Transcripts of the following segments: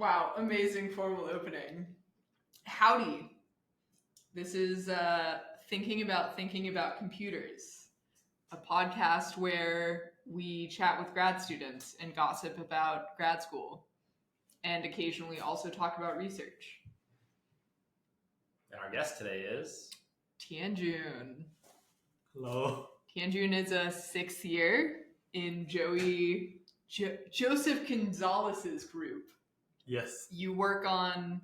Wow, amazing formal opening. Howdy. This is Thinking About Computers, a podcast where we chat with grad students and gossip about grad school, and occasionally also talk about research. And our guest today is Tianjun. Hello. Tianjun is a 6th year in Joseph Gonzalez's group. Yes. You work on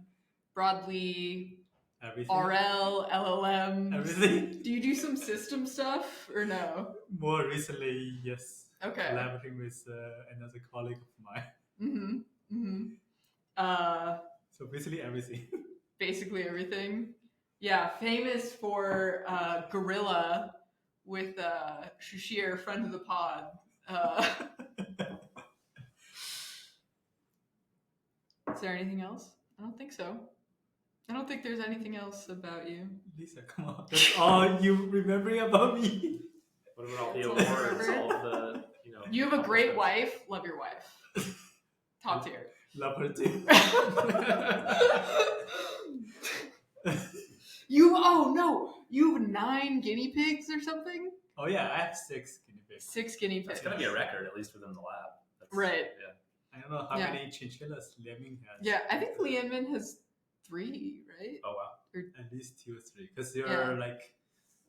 broadly Everything. RL, LLMs. Everything. Do you do some system stuff or no? More recently, yes. Okay. Collaborating with another colleague of mine. So basically everything. Basically everything. Yeah, famous for Gorilla with Shushir, friend of the pod. Is there anything else? I don't think so. I don't think there's anything else about you. Lisa, come on. That's all you remembering about me. what about all the That's all I awards, remember. all the You have a great wife. Love your wife. Top tier. Love her too. You have 9 guinea pigs or something? Oh yeah, I have 6 guinea pigs. 6 guinea pigs. That's gonna be a record, at least within the lab. That's, Right. Yeah. I don't know how Yeah. many chinchillas Lemming has. Yeah, I think Lianmin has 3, right? Oh wow. At least 2 or 3. Because you're Yeah. like,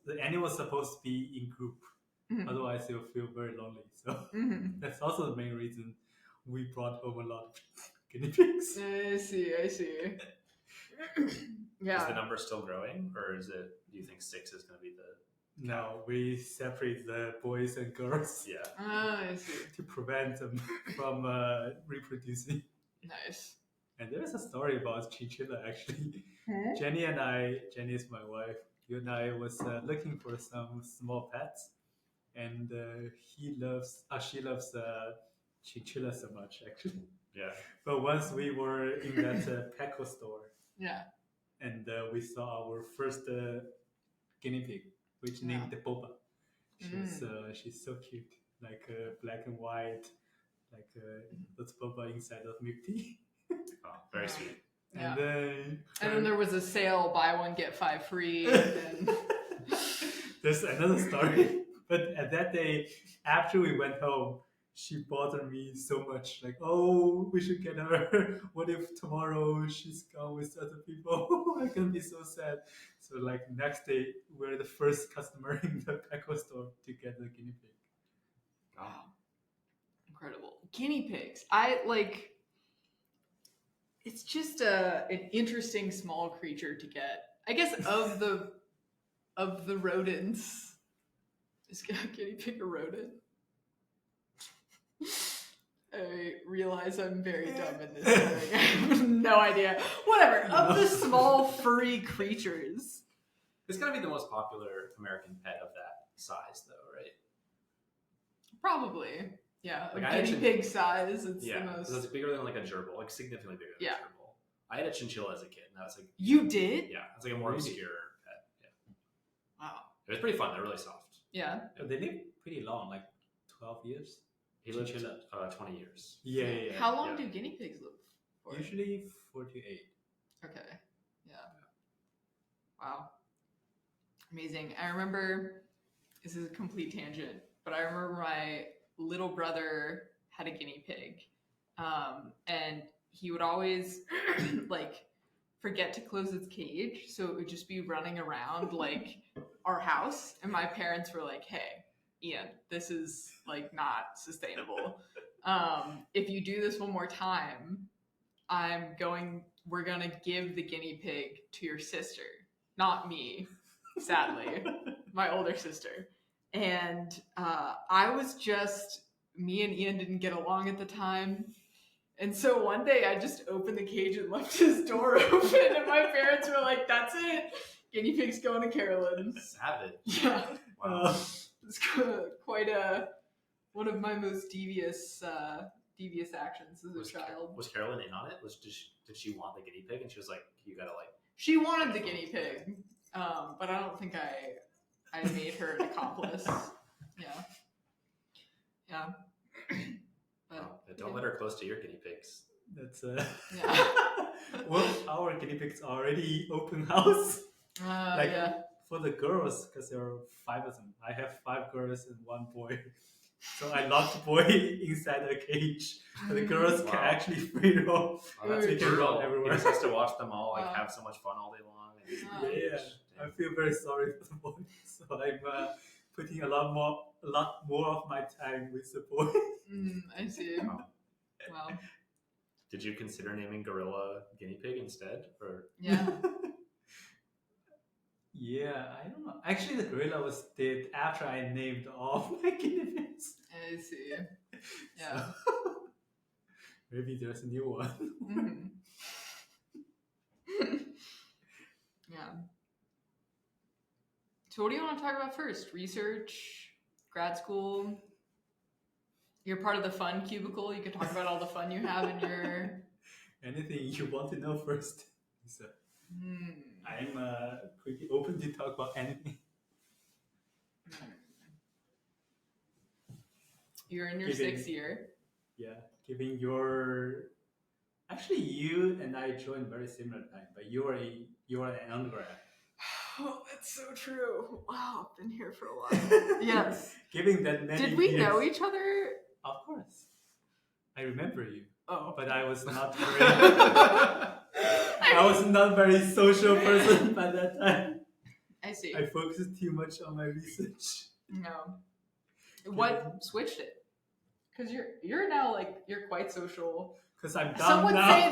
the animal's supposed to be in group. Mhm. Otherwise you'll feel very lonely. So Mhm. that's also the main reason we brought home a lot of guinea pigs. I see. Is the Yeah. number still growing, or is it? Do you think 6 is gonna be the? No, we separate the boys and girls Yeah. I see. to prevent them from reproducing. Nice. And there is a story about chinchilla actually. Huh? Jenny is my wife. You and I was looking for some small pets, and she loves chinchilla so much actually. Yeah. But once we were in that Petco store, Yeah. and we saw our first guinea pig, which named Boba. She's so cute, like black and white, like that's Boba inside of milk tea. Oh, very sweet. Yeah. And then there was a sale, buy one get 5 free. And then... there's another story. But at that day, after we went home, she bothered me so much. Like, oh, we should get her. What if tomorrow she's gone with other people? I'm gonna be so sad. So like next day, we're the first customer in the Petco store to get the guinea pig. Wow. Incredible. Guinea pigs. It's just an interesting small creature to get. I guess of the rodents. Is a guinea pig a rodent? I realize I'm very dumb in this thing. I have no idea. Whatever. Of the small furry creatures. It's gotta be the most popular American pet of that size, though, right? Probably. Yeah. Like, a I guinea pig size. It's Yeah, the because most. it's bigger than like a gerbil, like significantly bigger than Yeah. a gerbil. I had a chinchilla as a kid, and that was like You did? yeah, it's like a more Really? obscure pet. Yeah, Wow. it was pretty fun. They're really soft. Yeah. But they live pretty long, like 12 years. He lived Chinchilla. 20 years. Yeah. How long Yeah. do guinea pigs live for? Usually 4 to 8. Okay. Yeah. Wow. Amazing. I remember, this is a complete tangent, but I remember my little brother had a guinea pig. And he would always like forget to close its cage. So it would just be running around like our house. And my parents were like, hey, Ian, this is like not sustainable. If you do this one more time, we're gonna give the guinea pig to your sister, not me, sadly, my older sister. And me and Ian didn't get along at the time. And so one day I just opened the cage and left his door open, and my parents were like, that's it. Guinea pig's going to Carolyn's. Savage. Yeah. Wow. It's quite one of my most devious actions as a child. Was Carolyn in on it? Did she want the guinea pig? And she was like, you gotta like. She wanted the guinea pig, but I don't think I made her an accomplice. Yeah. But, Don't let her close to your guinea pigs. That's Yeah. well, our guinea pigs are already open house. Like Yeah. for the girls, because there are 5 of them. I have 5 girls and 1 boy. So I locked the boy inside a cage. But the girls can Wow. actually free roam. Oh, that's They can run brutal. He everywhere. just has to watch them all like Wow. have so much fun all day long. Wow. Yeah, I feel very sorry for the boy. So I'm putting a lot more of my time with the boy. I see. Wow. Wow. Did you consider naming gorilla guinea pig instead, or Yeah. Yeah, I don't know. Actually, the gorilla was dead after I named all my guinea pigs. I see. Yeah. So, maybe there's a new one. Mhm. Yeah. So what do you want to talk about first? Research, grad school? You're part of the fun cubicle. You could talk about all the fun you have in your. Anything you want to know first? So, I'm pretty open to talk about anything. You're in your Giving- 6th year. Yeah, giving your. Actually, you and I joined very similar time, but you are an undergrad. Oh, that's so true. Wow, I've been here for a while. Yes. Giving that many Did we years. know each other? Of course. I remember you, Oh. but I was not very. I was not very social person by that time. I see. I focused too much on my research. No. What switched it? Because you're now like you're quite social. Because I'm done Some would now.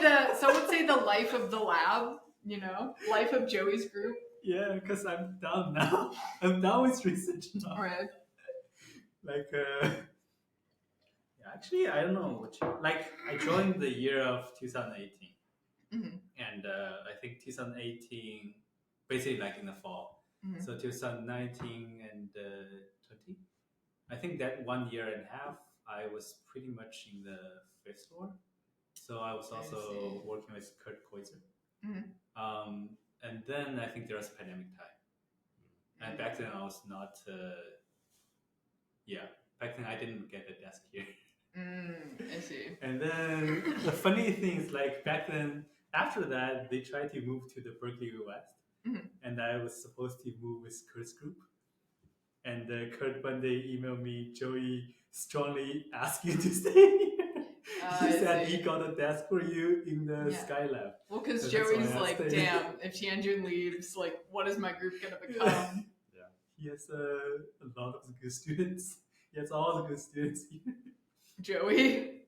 say the life of the lab. You know, life of Joey's group. Yeah, because I'm done now. I'm done with research now. All right. Like, yeah, actually, I don't know which. Like, I joined the year of 2018, and I think 2018, basically like in the fall. So 2019 and 20. I think that 1 year and a half, I was pretty much in the 5th floor. So I was also working with Kurt Koiser. And then I think there was pandemic time. And back then I was not, back then I didn't get a desk here. I see. And then the funny thing is, like, back then, after that, they tried to move to the Berkeley West. And I was supposed to move with Kurt's group. And Kurt one day emailed me, Joey strongly asked you to stay here. He said he got a desk for you in the Skylab. Well, because So that's Joey's why I like, stayed. damn, if Tianjun leaves, like, what is my group gonna become? He has a lot of good students. He has all the good students here. Joey?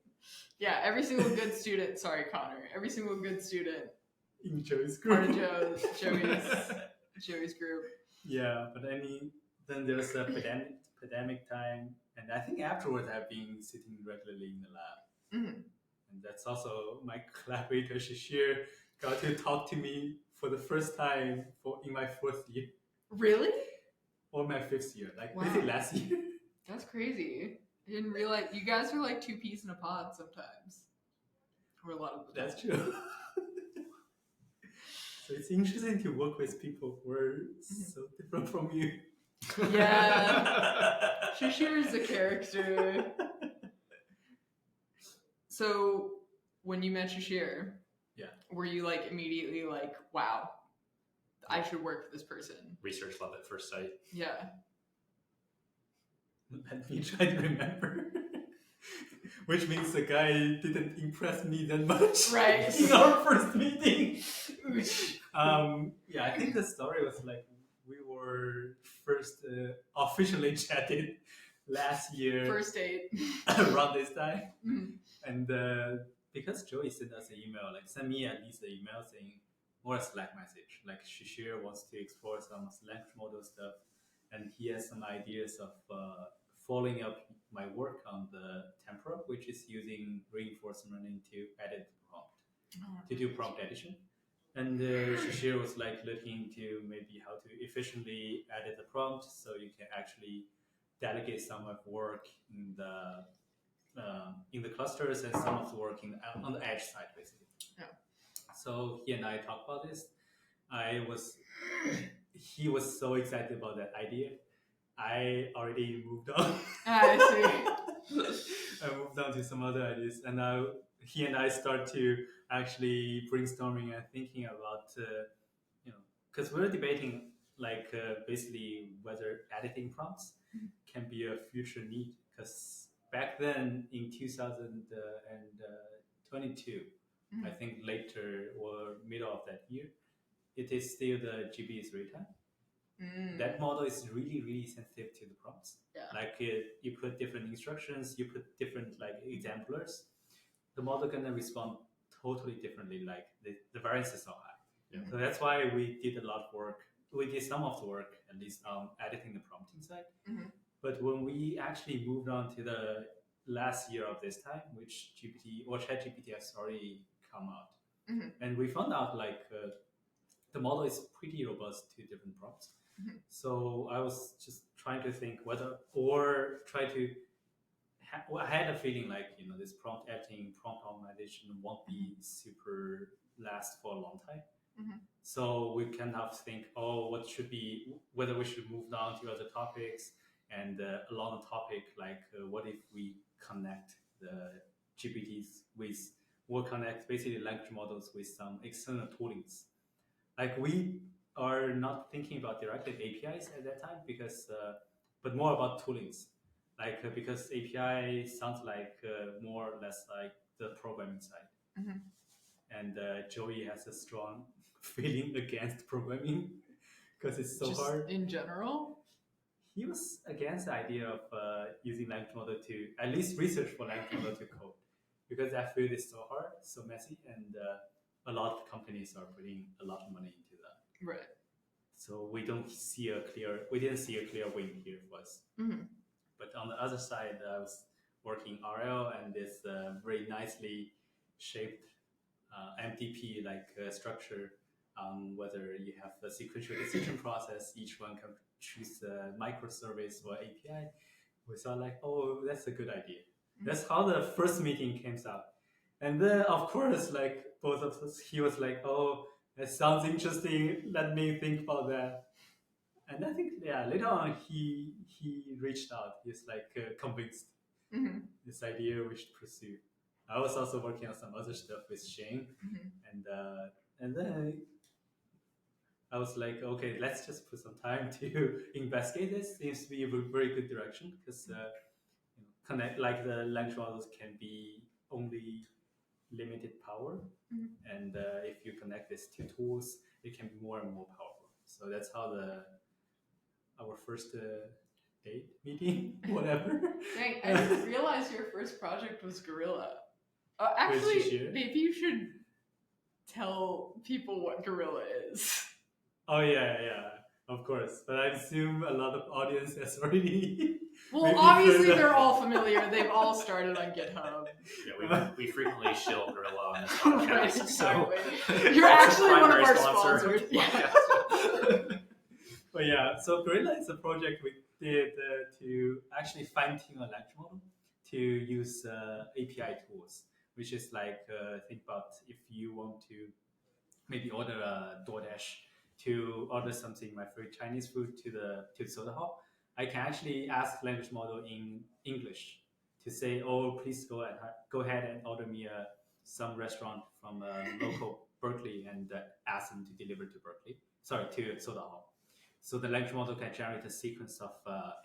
Yeah, every single good student, sorry, Connor, every single good student In Joey's group. part of Joey's group. Yeah, but then there's a pandemic time, and I think afterwards I've been sitting regularly in the lab. And that's also my collaborator Shishir got to talk to me for the first time in my 4th year. Really? Or my 5th year, like Wow. maybe last year. That's crazy. I didn't realize you guys are like 2 peas in a pod sometimes. Or a lot of the time. That's true. So it's interesting to work with people who are so different from you. Yeah. Shishir is a character. So when you met Shishir, were you like immediately like, wow, I should work for this person? research love at first sight? Yeah. Let me try to remember. Which means the guy didn't impress me that much. Right. In our first meeting. I think the story was like we were first officially chatted last year. First date. Around this time. And because Joey sent us an email, like send me at least an email saying, or a Slack message, like Shishir wants to explore some language model stuff, and he has some ideas of following up my work on the Tempora, which is using reinforcement learning to edit prompt, to do prompt edition. And Shishir was like looking into maybe how to efficiently edit the prompt so you can actually delegate some of work in the clusters and some of the work on the edge side, basically. Yeah. So he and I talked about this. He was so excited about that idea. I already moved on. I see. I moved on to some other ideas, and he and I start to actually brainstorming and thinking about, because we're debating like basically whether editing prompts can be a future need. Because back then in 2022, I think later or middle of that year, it is still the GPT-3 time. That model is really, really sensitive to the prompts. Yeah. Like you put different instructions, you put different like exemplars, the model gonna respond totally differently. Like the variance is so high. Yeah. So that's why we did a lot of work. We did some of the work, at least on editing the prompting side. But when we actually moved on to the last year of this time, which GPT or ChatGPT has already come out, and we found out like the model is pretty robust to different prompts. So I was just trying to think whether, or try to, I had a feeling like, this prompt editing, prompt optimization won't be super last for a long time. So we kind of think, what should be, whether we should move on to other topics, and along the topic, like what if we connect the GPTs with, or connect basically language models with some external toolings. Like we are not thinking about directly APIs at that time, because, but more about toolings. Like because API sounds like more or less like the programming side. And Joey has a strong feeling against programming because it's so Just hard. In general? He was against the idea of using language model to, at least research for language model to code, because that field is so hard, so messy, and a lot of companies are putting a lot of money into that. Right. So we didn't see a clear win here for us. But on the other side, I was working RL, and this very nicely shaped MTP structure on whether you have a sequential decision process, each one can choose a microservice or API. We thought like, that's a good idea. That's how the first meeting came out. And then of course, like both of us, he was like, that sounds interesting. Let me think about that. And I think, later on he reached out. He's like convinced this idea we should pursue. I was also working on some other stuff with Shane, and then I was like, okay, let's just put some time to investigate this. Seems to be a very good direction, because connect, like the language models can be only limited power, and if you connect these two tools, it can be more and more powerful. So that's how our first date meeting, whatever. Dang, I didn't realize your first project was Gorilla. Actually, maybe you should tell people what Gorilla is. Oh yeah, of course. But I assume a lot of audience has already. Well, obviously they're all familiar. They've all started on GitHub. Yeah, we frequently shill Gorilla on this podcast. Right, exactly. So you're actually one of our sponsor sponsors. Yeah. But yeah, so Gorilla is a project we did to actually fine-tune a language model to use API tools, which is like, think about if you want to maybe order a DoorDash to order something, my favorite Chinese food, to the soda hall. I can actually ask language model in English to say, please go ahead and order me some restaurant from local Berkeley, and ask them to deliver to to soda hall. So the language model can generate a sequence of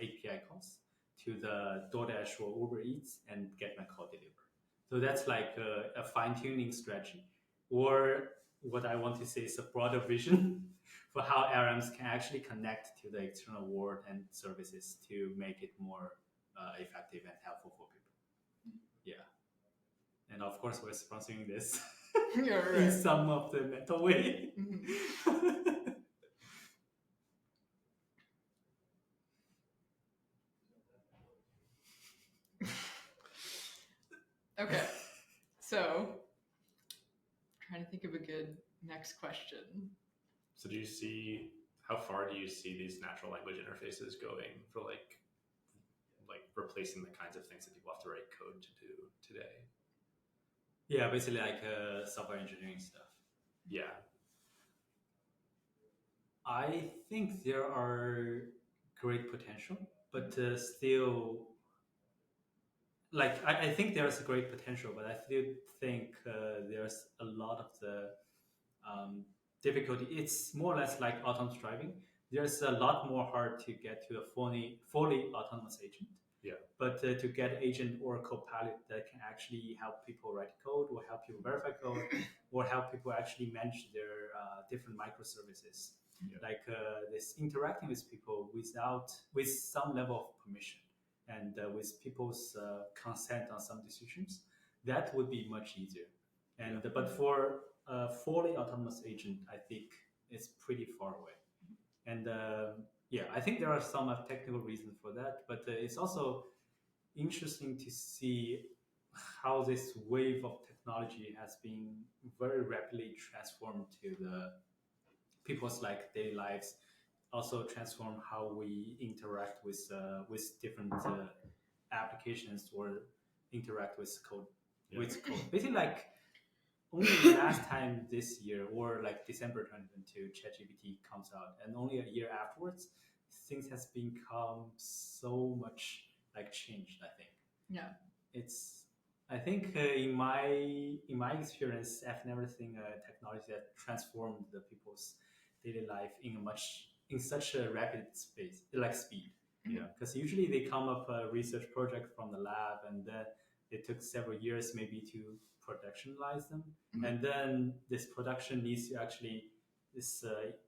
API calls to the DoorDash or Uber Eats and get my call delivered. So that's like a fine-tuning strategy. Or what I want to say is a broader vision for how LLMs can actually connect to the external world and services to make it more effective and helpful for people. Yeah. And of course, we're sponsoring this in some of the mental way. Okay, so trying to think of a good next question. So how far do you see these natural language interfaces going for like replacing the kinds of things that people have to write code to do today? Yeah, basically like software engineering stuff. Yeah. I think there are great potential, but still I think there's a great potential, but I still think there's a lot of the difficulty. It's more or less like autonomous driving. There's a lot more hard to get to a fully autonomous agent. Yeah. But to get agent or co-pilot that can actually help people write code, or help people verify code, or help people actually manage their different microservices, like this interacting with people with some level of permission and with people's consent on some decisions, that would be much easier. And but for a fully autonomous agent, I think it's pretty far away. And I think there are some technical reasons for that, but it's also interesting to see how this wave of technology has been very rapidly transformed to the people's like daily lives, also transform how we interact with different applications or interact with code. With code, basically like only last time this year or like December 2022, ChatGPT comes out, and only a year afterwards, things has become so much like changed. I think. Yeah. It's. I think in my experience, I've never seen a technology that transformed the people's daily life in such a rapid space, like speed. Yeah. Because usually they come up a research project from the lab, and then it took several years maybe to productionalize them, and then this production needs to actually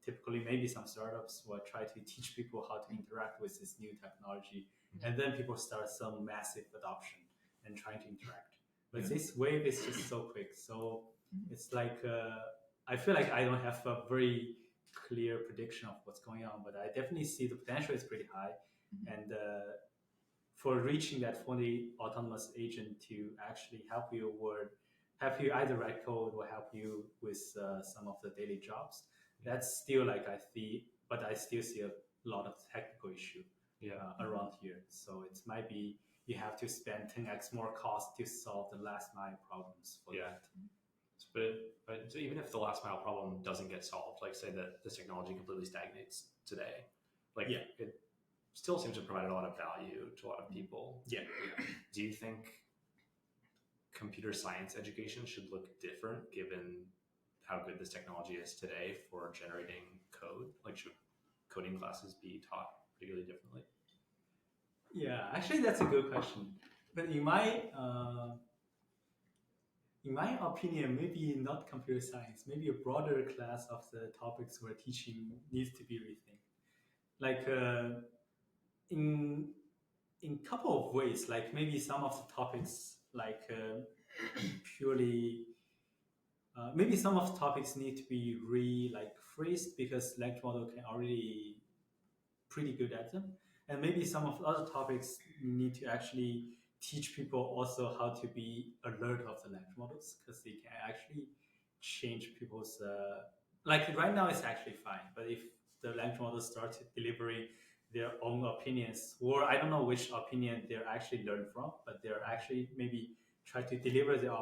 typically maybe some startups will try to teach people how to interact with this new technology, and then people start some massive adoption and trying to interact. But this wave is just so quick, so it's like I feel like I don't have a very clear prediction of what's going on, but I definitely see the potential is pretty high, and for reaching that fully autonomous agent to actually help you either write code or help you with some of the daily jobs. That's still like I still see a lot of technical issue around here. So it might be you have to spend 10x more cost to solve the last mile problems for that. But so even if the last mile problem doesn't get solved, like say that this technology completely stagnates today, it still seems to provide a lot of value to a lot of people. Yeah. Do you think computer science education should look different given how good this technology is today for generating code? Like, should coding classes be taught particularly differently? Yeah, actually, that's a good question. But in my opinion, maybe not computer science, maybe a broader class of the topics we're teaching needs to be rethink. Like in couple of ways, like maybe some of the topics like purely maybe some of the topics need to be phrased because language model can already pretty good at them, and maybe some of the other topics need to actually teach people also how to be alert of the language models, because they can actually change people's like right now it's actually fine, but if the language models start delivering their own opinions, or I don't know which opinion they're actually learned from, but they're actually maybe try to deliver their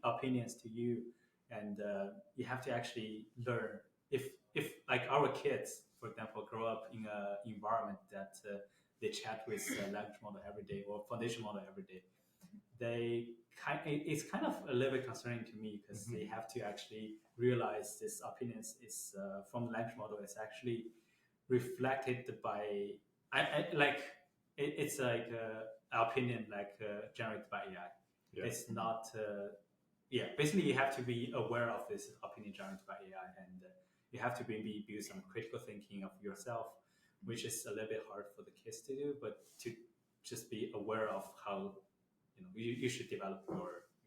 opinions to you, and you have to actually learn. If like our kids, for example, grow up in an environment that they chat with language model every day or foundation model every day, it's kind of a little bit concerning to me, because they have to actually realize this opinions is from the language model is actually reflected by it's like opinion generated by AI. It's not basically you have to be aware of this opinion generated by AI, and you have to maybe build some critical thinking of yourself, which is a little bit hard for the kids to do, but to just be aware of how you should develop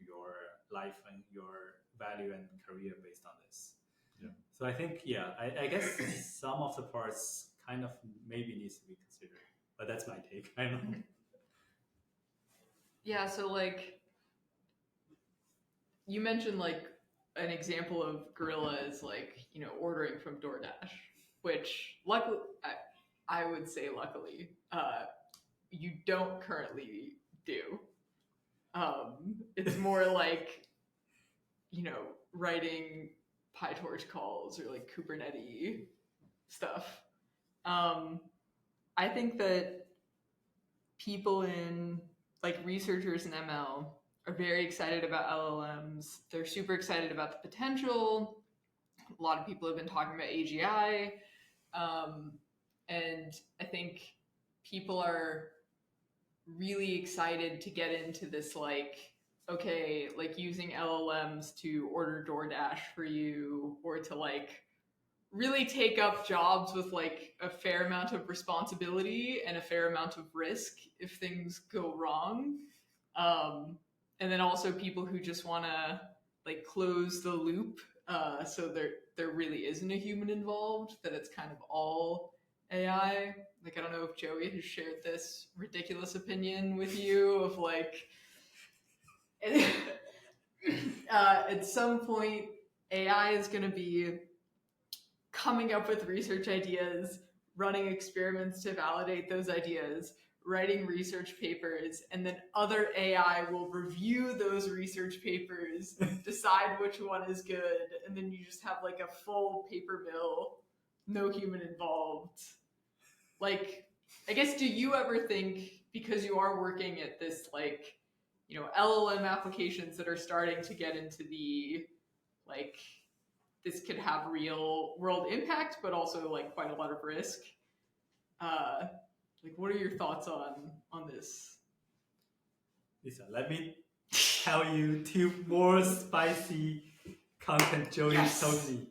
your life and your value and career based on this. So I think I guess some of the parts kind of maybe needs to be considered, but that's my take. I don't know. Yeah, so like you mentioned like an example of Gorilla is like, ordering from DoorDash, which luckily, I would say luckily, you don't currently do. It's more like, writing PyTorch calls or like Kubernetes stuff. I think that people in like researchers in ML are very excited about LLMs. They're super excited about the potential. A lot of people have been talking about AGI. And I think people are really excited to get into this, like, okay, like using LLMs to order DoorDash for you, or to like really take up jobs with like a fair amount of responsibility and a fair amount of risk if things go wrong. And then also people who just want to like close the loop, so there really isn't a human involved, that it's kind of all AI. Like, I don't know if Joey has shared this ridiculous opinion with you of like, at some point, AI is going to be coming up with research ideas, running experiments to validate those ideas, writing research papers, and then other AI will review those research papers, decide which one is good, and then you just have like a full paper mill, no human involved. Like, I guess, do you ever think, because you are working at this, like, you know, LLM applications that are starting to get into the, like, this could have real world impact, but also like quite a lot of risk. Like, what are your thoughts on this? Lisa, let me tell you two more spicy content Joey told me.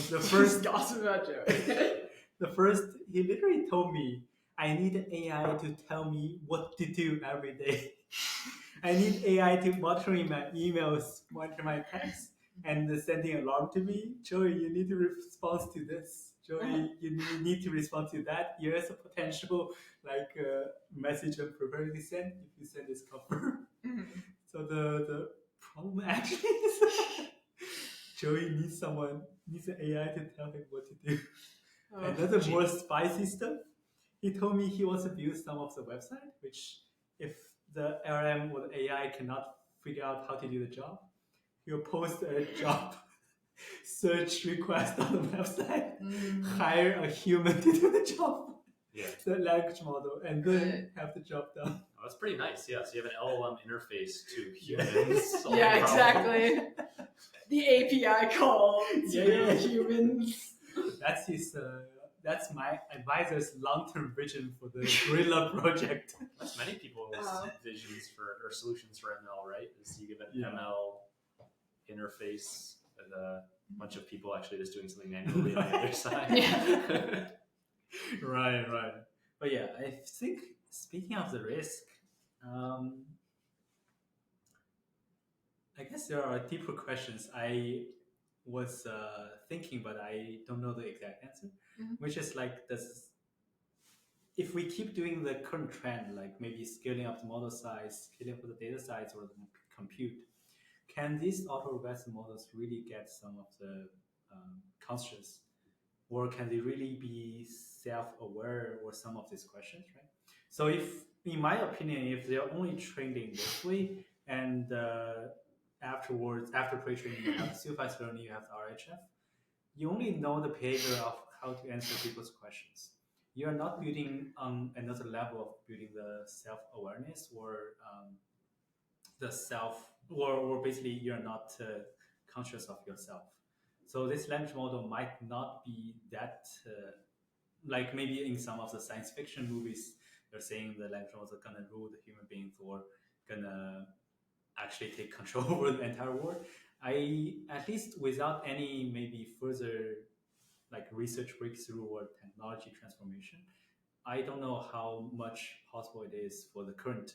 The first gossip about Joey. The first, he literally told me, I need AI to tell me what to do every day. I need AI to monitoring my emails, monitor my texts, and sending alarm to me. Joey, you need to respond to this. Joey, you need to respond to that. Here is a potential message I'm preparing to send. If you send this cover. So the problem actually is Joey needs an AI to tell him what to do. Another more spicy stuff. He told me he wants to build some of the website, which if the LLM or the AI cannot figure out how to do the job, he'll post a job search request on the website, hire a human to do the job, the language model, and then have the job done. Oh, that's pretty nice. Yeah, so you have an LLM interface to humans. Yeah, exactly. The API call to humans. That's his. That's my advisor's long-term vision for the Gorilla project. That's many people's visions or solutions for ML, right? Is you give an ML interface and a bunch of people actually just doing something manually on the other side. Yeah. Right. But yeah, I think speaking of the risk, I guess there are deeper questions I was thinking, but I don't know the exact answer. Which is like, if we keep doing the current trend, like maybe scaling up the model size, scaling up the data size or the compute, can these auto-regressive models really get some of the conscious, or can they really be self-aware, or some of these questions, right? So if, in my opinion, if they're only trained in this way, and afterwards, after pre-training, you have supervised learning, you have the RHF, you only know the behavior of how to answer people's questions. You are not building on another level of building the self-awareness or the self, or basically you're not conscious of yourself. So this language model might not be that, like maybe in some of the science fiction movies, they're saying the language model is gonna rule the human beings or gonna actually take control over the entire world. At least without any maybe further like research breakthrough or technology transformation, I don't know how much possible it is for the current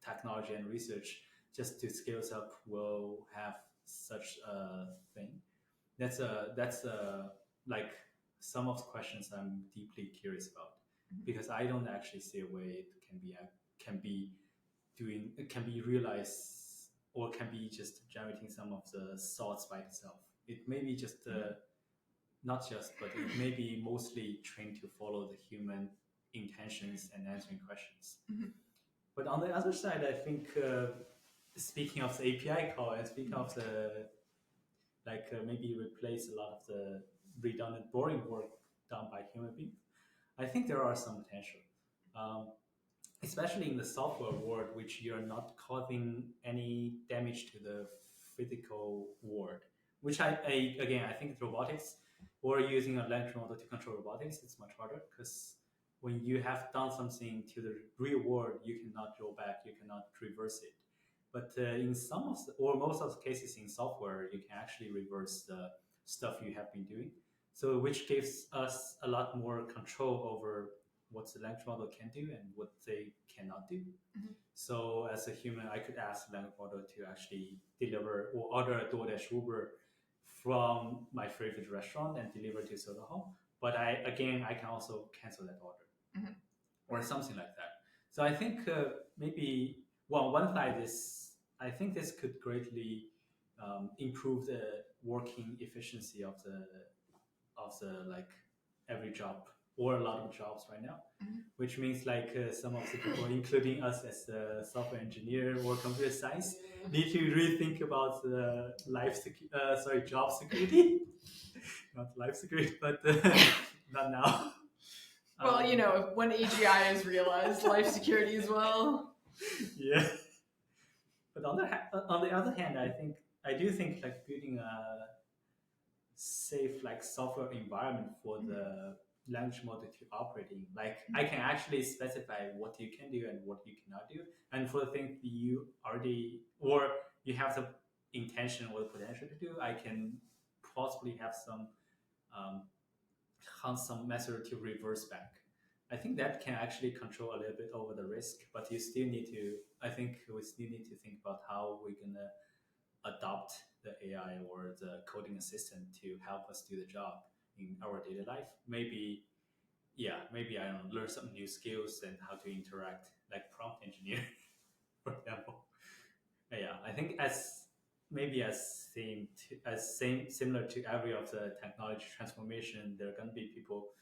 technology and research just to scale up will have such a thing. That's like some of the questions I'm deeply curious about, because I don't actually see a way it can be realized, or can be just generating some of the thoughts by itself. It may be just not just, but it may be mostly trained to follow the human intentions and answering questions. But on the other side, I think speaking of the API call and speaking of the maybe replace a lot of the redundant, boring work done by human beings, I think there are some potential. especially in the software world, which you're not causing any damage to the physical world, which again, I think robotics or using a language model to control robotics, it's much harder because when you have done something to the real world, you cannot go back, you cannot reverse it. But in some of the, or most of the cases in software, you can actually reverse the stuff you have been doing. So which gives us a lot more control over what the language model can do and what they cannot do. Mhm. So as a human, I could ask the language model to actually deliver or order a DoorDash Uber from my favorite restaurant and deliver to Soda Hall. But I can also cancel that order Mhm. or something like that. So I think maybe one side is I think this could greatly improve the working efficiency of the like every job or a lot of jobs right now, Mhm. which means like some of the people, including us as a software engineer or computer science, need to rethink about the job security, not life security, but not now. Well, you know, when AGI is realized, life security as well. Yeah. But on the other hand, I do think like building a safe like software environment for the language model to operate in. Like I can actually specify what you can do and what you cannot do. And for the things you already or you have the intention or the potential to do, I can possibly have some method to reverse back. I think that can actually control a little bit over the risk, but you still need to. I think we still need to think about how we're gonna adopt the AI or the coding assistant to help us do the job in our daily life. Maybe, maybe I don't know, learn some new skills and how to interact, like prompt engineer, for example. Yeah, I think similar to every of the technology transformation, there are gonna be people.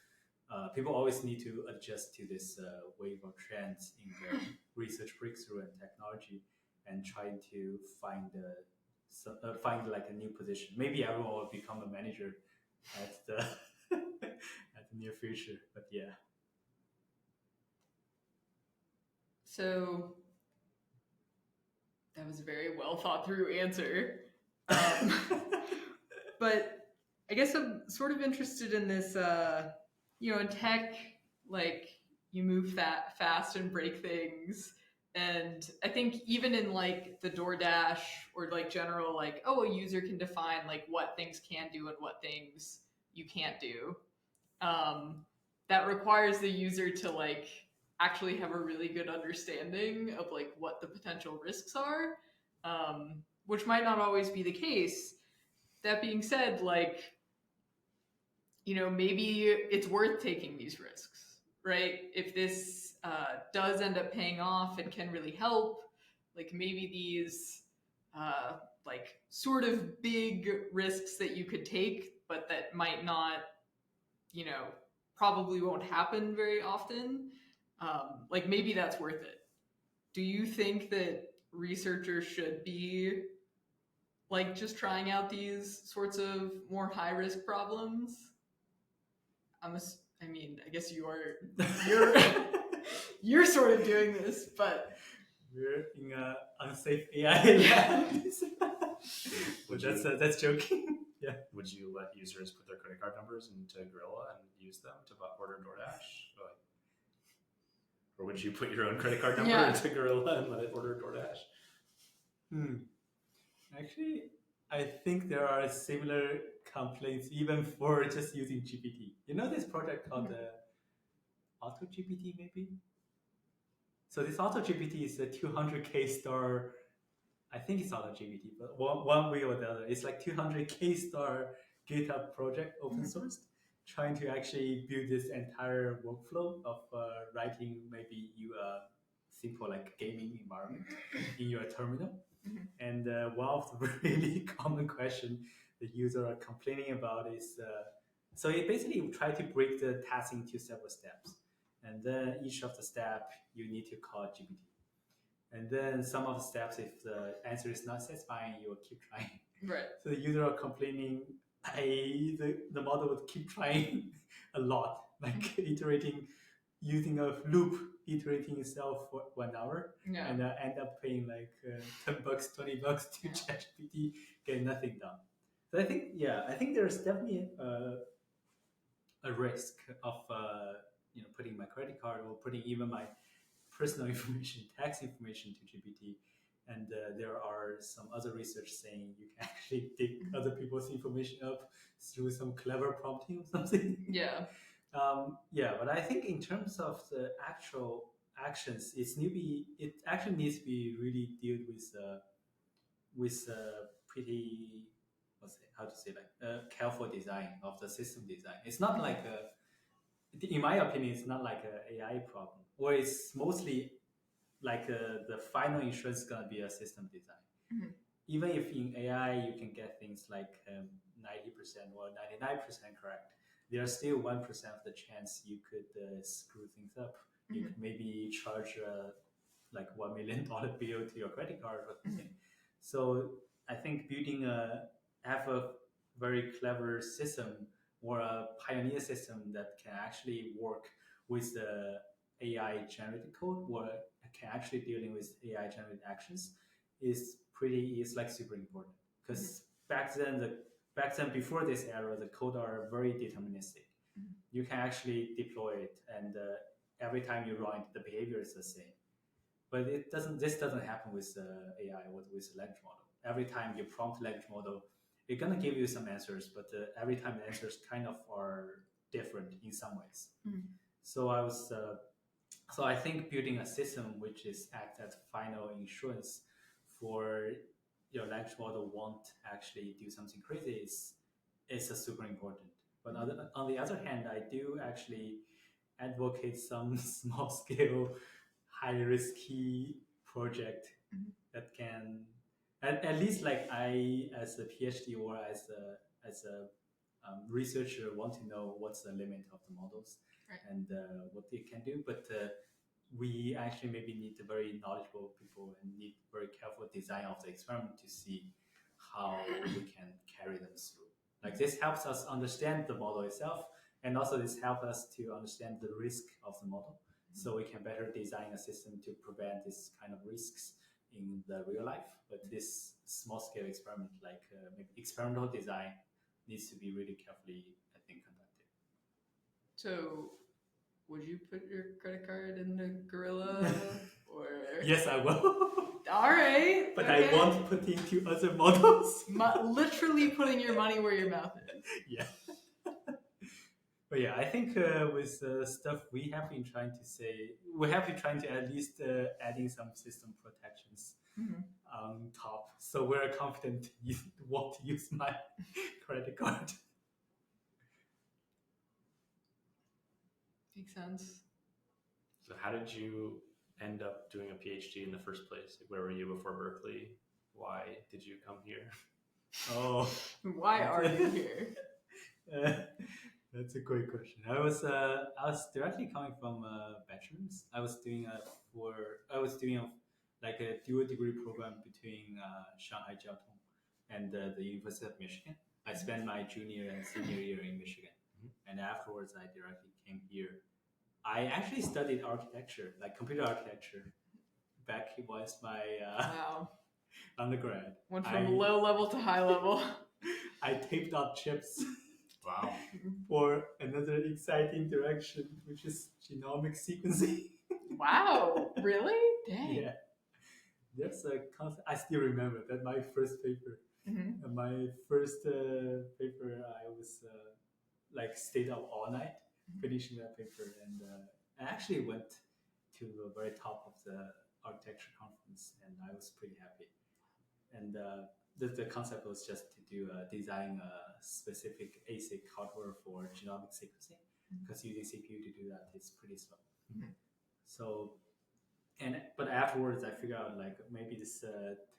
People always need to adjust to this wave of trends in the research breakthrough and technology, and trying to find like a new position. Maybe everyone will become a manager at the at the near future. But yeah. So that was a very well thought through answer. But I guess I'm sort of interested in this, you know, in tech, like you move that fast and break things. And I think even in like the DoorDash or like general, like, oh, a user can define like what things can do and what things you can't do. That requires the user to like actually have a really good understanding of like what the potential risks are, which might not always be the case. That being said, like, you know, maybe it's worth taking these risks, right? If this does end up paying off and can really help, like maybe these like sort of big risks that you could take, but that might not, you know, probably won't happen very often. Like maybe that's worth it. Do you think that researchers should be like just trying out these sorts of more high risk problems? I mean, I guess you're you're sort of doing this, but we're in a unsafe AI lab. But that's joking. Yeah. Would you let users put their credit card numbers into Gorilla and use them to order DoorDash? Or would you put your own credit card number into Gorilla and let it order DoorDash? Actually, I think there are similar complaints even for just using GPT. You know this project called the Auto GPT, maybe? So this Auto GPT is a 200K star. I think it's Auto GPT, but one way or the other, it's like 200K star GitHub project, open sourced, trying to actually build this entire workflow of writing maybe you a simple like gaming environment in your terminal. And one of the really common question the user are complaining about is, so it basically try to break the task into several steps. And then each of the step you need to call GPT. And then some of the steps, if the answer is not satisfying, you will keep trying. Right. So the user are complaining, the model would keep trying a lot, like iterating, using a loop iterating itself for 1 hour, Yeah. and end up paying like $10, $20 to Yeah. ChatGPT, get nothing done. So I think there's definitely a risk of putting my credit card or putting even my personal information, tax information to GPT. And there are some other research saying you can actually dig other people's information up through some clever prompting or something. Yeah. But I think in terms of the actual actions, it actually needs to be really dealt with pretty careful design of the system design. It's not like in my opinion, it's not like an AI problem, or it's mostly like the final insurance is gonna be a system design. Mhm. Even if in AI you can get things like 90% or 99% correct, there's still 1% of the chance you could screw things up. You could maybe charge like $1 million bill to your credit card or something. So I think have a very clever system or a pioneer system that can actually work with the AI generated code or can actually dealing with AI generated actions is like super important, because back then before this era, the code are very deterministic. You can actually deploy it, and every time you run it, the behavior is the same. But this doesn't happen with AI or with language model. Every time you prompt language model, it's gonna give you some answers, but every time the answers kind of are different in some ways. So I think building a system which is act as final insurance for your language model won't actually do something crazy is a super important. But on the other hand, I do actually advocate some small scale, high risky project that can at least like I as a PhD or as a researcher want to know what's the limit of the models, right, and what they can do. But we actually maybe need very knowledgeable people and need very careful design of the experiment to see how we can carry them through. Like this helps us understand the model itself, and also this helps us to understand the risk of the model, so we can better design a system to prevent this kind of risks in the real life. But this small scale experiment, like maybe experimental design, needs to be really carefully, I think, conducted. So, would you put your credit card in the gorilla? Or yes, I will. All right, but okay. I won't put into other models. Literally putting your money where your mouth is. Yeah. But yeah, I think with stuff we have been trying to at least adding some system protections on top. So we're confident you won't use my credit card. Makes sense. So how did you end up doing a PhD in the first place? Like, where were you before Berkeley? Why did you come here? Oh. Why are you here? That's a great question. I was directly coming from bachelor's. I was doing a dual degree program between Shanghai Jiaotong and the University of Michigan. I spent my junior and senior year in Michigan, and afterwards I directly came here. I actually studied architecture, like computer architecture. Back it was my wow. undergrad. Went from low level to high level. I taped out chips. Wow. For another exciting direction, which is genomic sequencing. Wow, really? Dang. Yeah. There's a concept. I still remember that my first paper. My first paper, I was stayed up all night finishing that paper, and I actually went to the very top of the architecture conference, and I was pretty happy. And the concept was just to design a specific ASIC hardware for genomic sequencing, because using CPU to do that is pretty slow. So, but afterwards I figured out like maybe this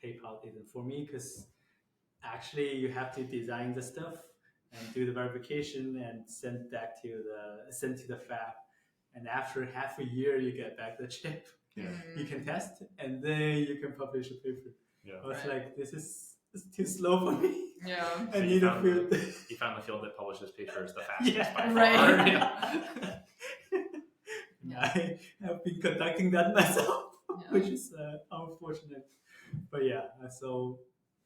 tape out isn't for me, because actually you have to design the stuff and do the verification and send to the fab, and after half a year you get back the chip. You can test, and then you can publish a paper. I was like, this is too slow for me. Yeah. So you found the field that publishes papers the fastest by far. Right. I I have been conducting that myself, Yeah. which is unfortunate. But yeah, so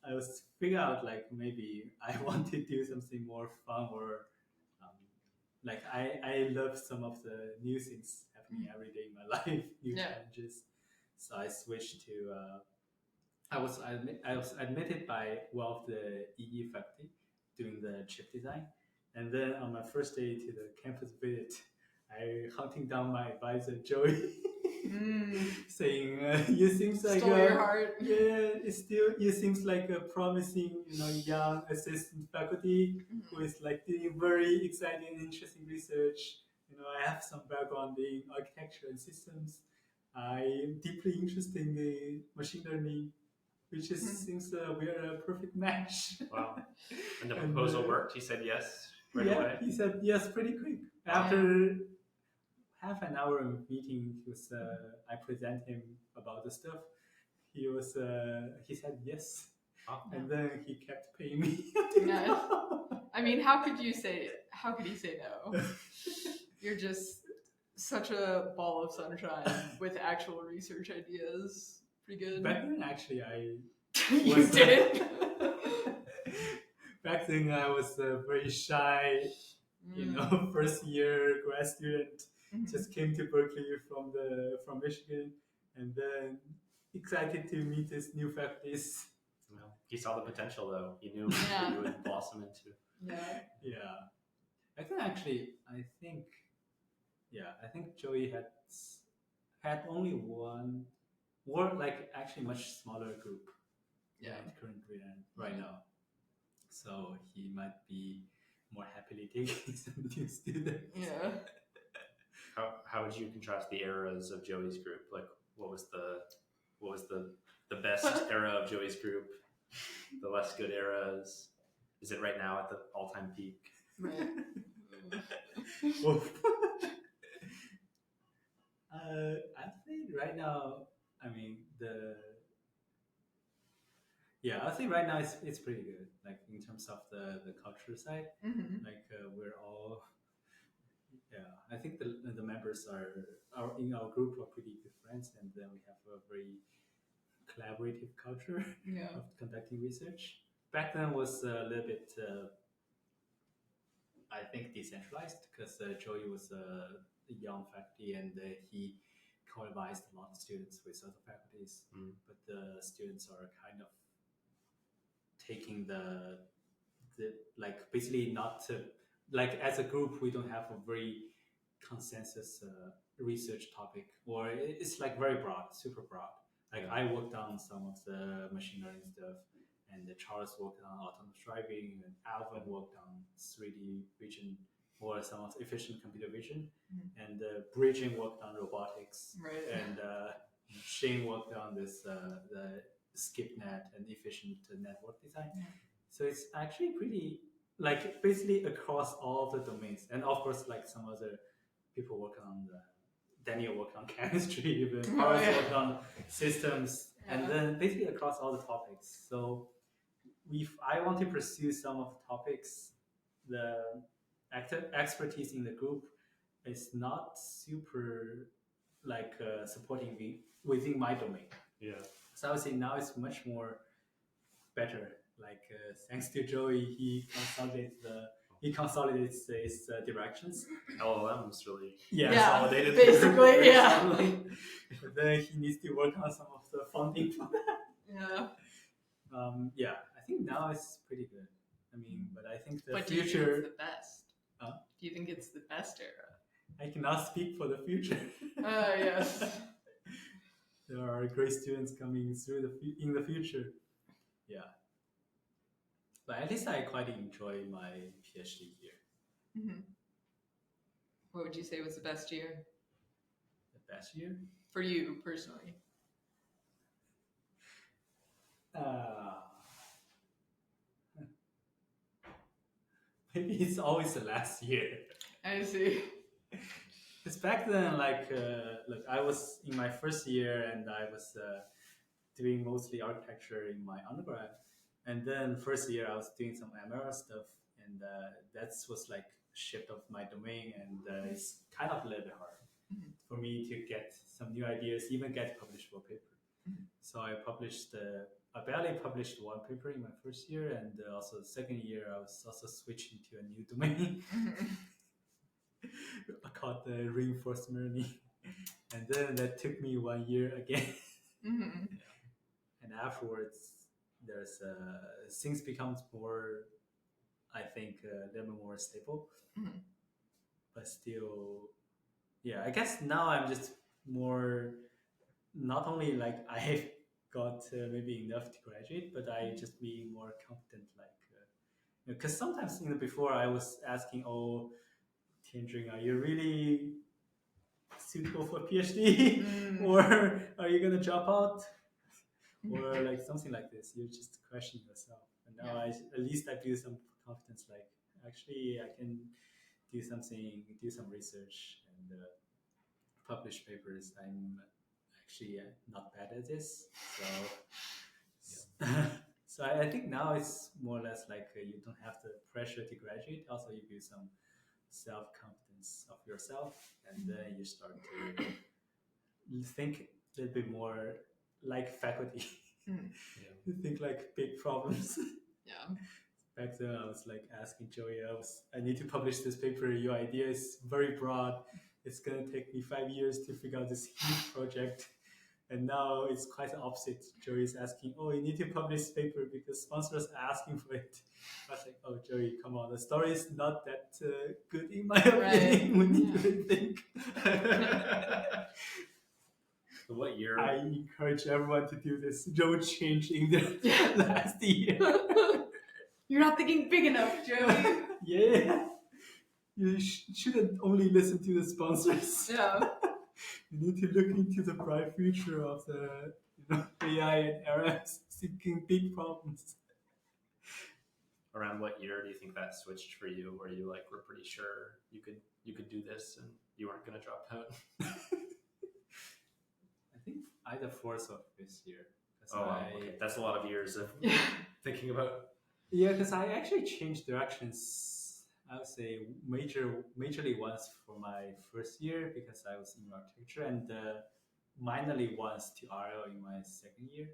I was figuring out like maybe I want to do something more fun or like I love some of the new things happening every day in my life, new Yeah. challenges. So I switched to. I was admitted by one of the EE faculty doing the chip design, and then on my first day to the campus visit, I hunting down my advisor Joey, saying, "You seems like Stole your heart. yeah, it's still you seems like a promising young assistant faculty who is like doing very exciting and interesting research. I have some background in architecture and systems. I am deeply interested in the machine learning." Which seems we're a perfect match. Wow. And the proposal worked? He said yes right yeah, away? he said yes pretty quick. After half an hour of meeting, I present him about the stuff. He said yes. Oh. And then he kept paying me. Nice. I mean, how could he say no? You're just such a ball of sunshine with actual research ideas. Pretty good. Back then, actually, I you did. Back then, I was very shy, first year grad student. Just came to Berkeley from Michigan, and then excited to meet these new faculties. Well, he saw the potential, though. He knew he would blossom into. Yeah. I think Joey had only one, or like actually much smaller group. Currently right now, so he might be more happily taking some new students. Yeah. How would you contrast the eras of Joey's group? Like, what was the best era of Joey's group? The less good eras? Is it right now at the all-time peak? Right. I'd say right now. I mean I think right now it's pretty good. Like in terms of the culture side, like we're all. Yeah, I think the members are in our group are pretty good friends, and then we have a very collaborative culture of conducting research. Back then was a little bit, I think, decentralized because Joey was a young faculty and he co-advised a lot of students with other faculties, but the students are kind of taking the like basically not to. Like as a group, we don't have a very consensus research topic, or it's like very broad, super broad. Like I worked on some of the machine learning stuff, and Charles worked on autonomous driving, and Alvin worked on 3D vision or some of the efficient computer vision, and Bridging worked on robotics, and Shane worked on this the SkipNet and efficient network design. So it's actually pretty. Like basically across all the domains, and of course, like some other people work on Daniel worked on chemistry, even worked on systems, and then basically across all the topics. So, if I want to pursue some of the topics, the expertise in the group is not super like supporting me within my domain. Yeah. So I would say now it's much more better. Like thanks to Joey, he consolidates his directions. LLMs really consolidated. Basically, But then he needs to work on some of the funding for that. I think now it's pretty good. I mean, but I think the future. Do you think it's the best? Do you think it's the best era? I cannot speak for the future. Yes. There are great students coming through in the future. Yeah. But at least I quite enjoy my PhD year. What would you say was the best year? The best year? For you, personally? Maybe it's always the last year. I see. Because back then, look, I was in my first year and I was doing mostly architecture in my undergrad. And then first year I was doing some ML stuff, and that was like shift of my domain, and it's kind of a little bit hard. for me to get some new ideas, even get publishable paper. So I barely published one paper in my first year, and also the second year I was also switching to a new domain called the reinforcement learning, and then that took me 1 year again. And afterwards, there's things becomes more, I think, a little more stable, but still, yeah. I guess now I'm just more, not only like I got maybe enough to graduate, but I just be more confident, like, because sometimes before I was asking, oh, Tianjun, are you really suitable for PhD, or are you gonna drop out, or like something like this? You're just questioning yourself. And now at least I feel some confidence, like actually I can do something, do some research, and publish papers. I'm actually not bad at this, so so I think now it's more or less like you don't have the pressure to graduate. Also, you build some self-confidence of yourself, and then you start to think a little bit more like faculty. You think like big problems. Back then I was like asking Joey, I need to publish this paper, your idea is very broad, it's gonna take me 5 years to figure out this huge project. And now it's quite the opposite. Joey is asking, oh, you need to publish this paper because sponsors are asking for it. I was like, oh, Joey, come on, the story is not that good in my opinion. We need to think. So what year? I encourage everyone to do this. Don't change in the last year. You're not thinking big enough, Joey. Yeah. You shouldn't only listen to the sponsors. Yeah. You need to look into the bright future of the AI and LLMs, thinking big problems. Around what year do you think that switched for you, where you like were pretty sure you could do this and you weren't going to drop out? I think either fourth or fifth year. Okay. That's a lot of years of thinking about. Yeah, because I actually changed directions, I would say majorly once for my first year because I was in architecture, and minorly once to RL in my second year.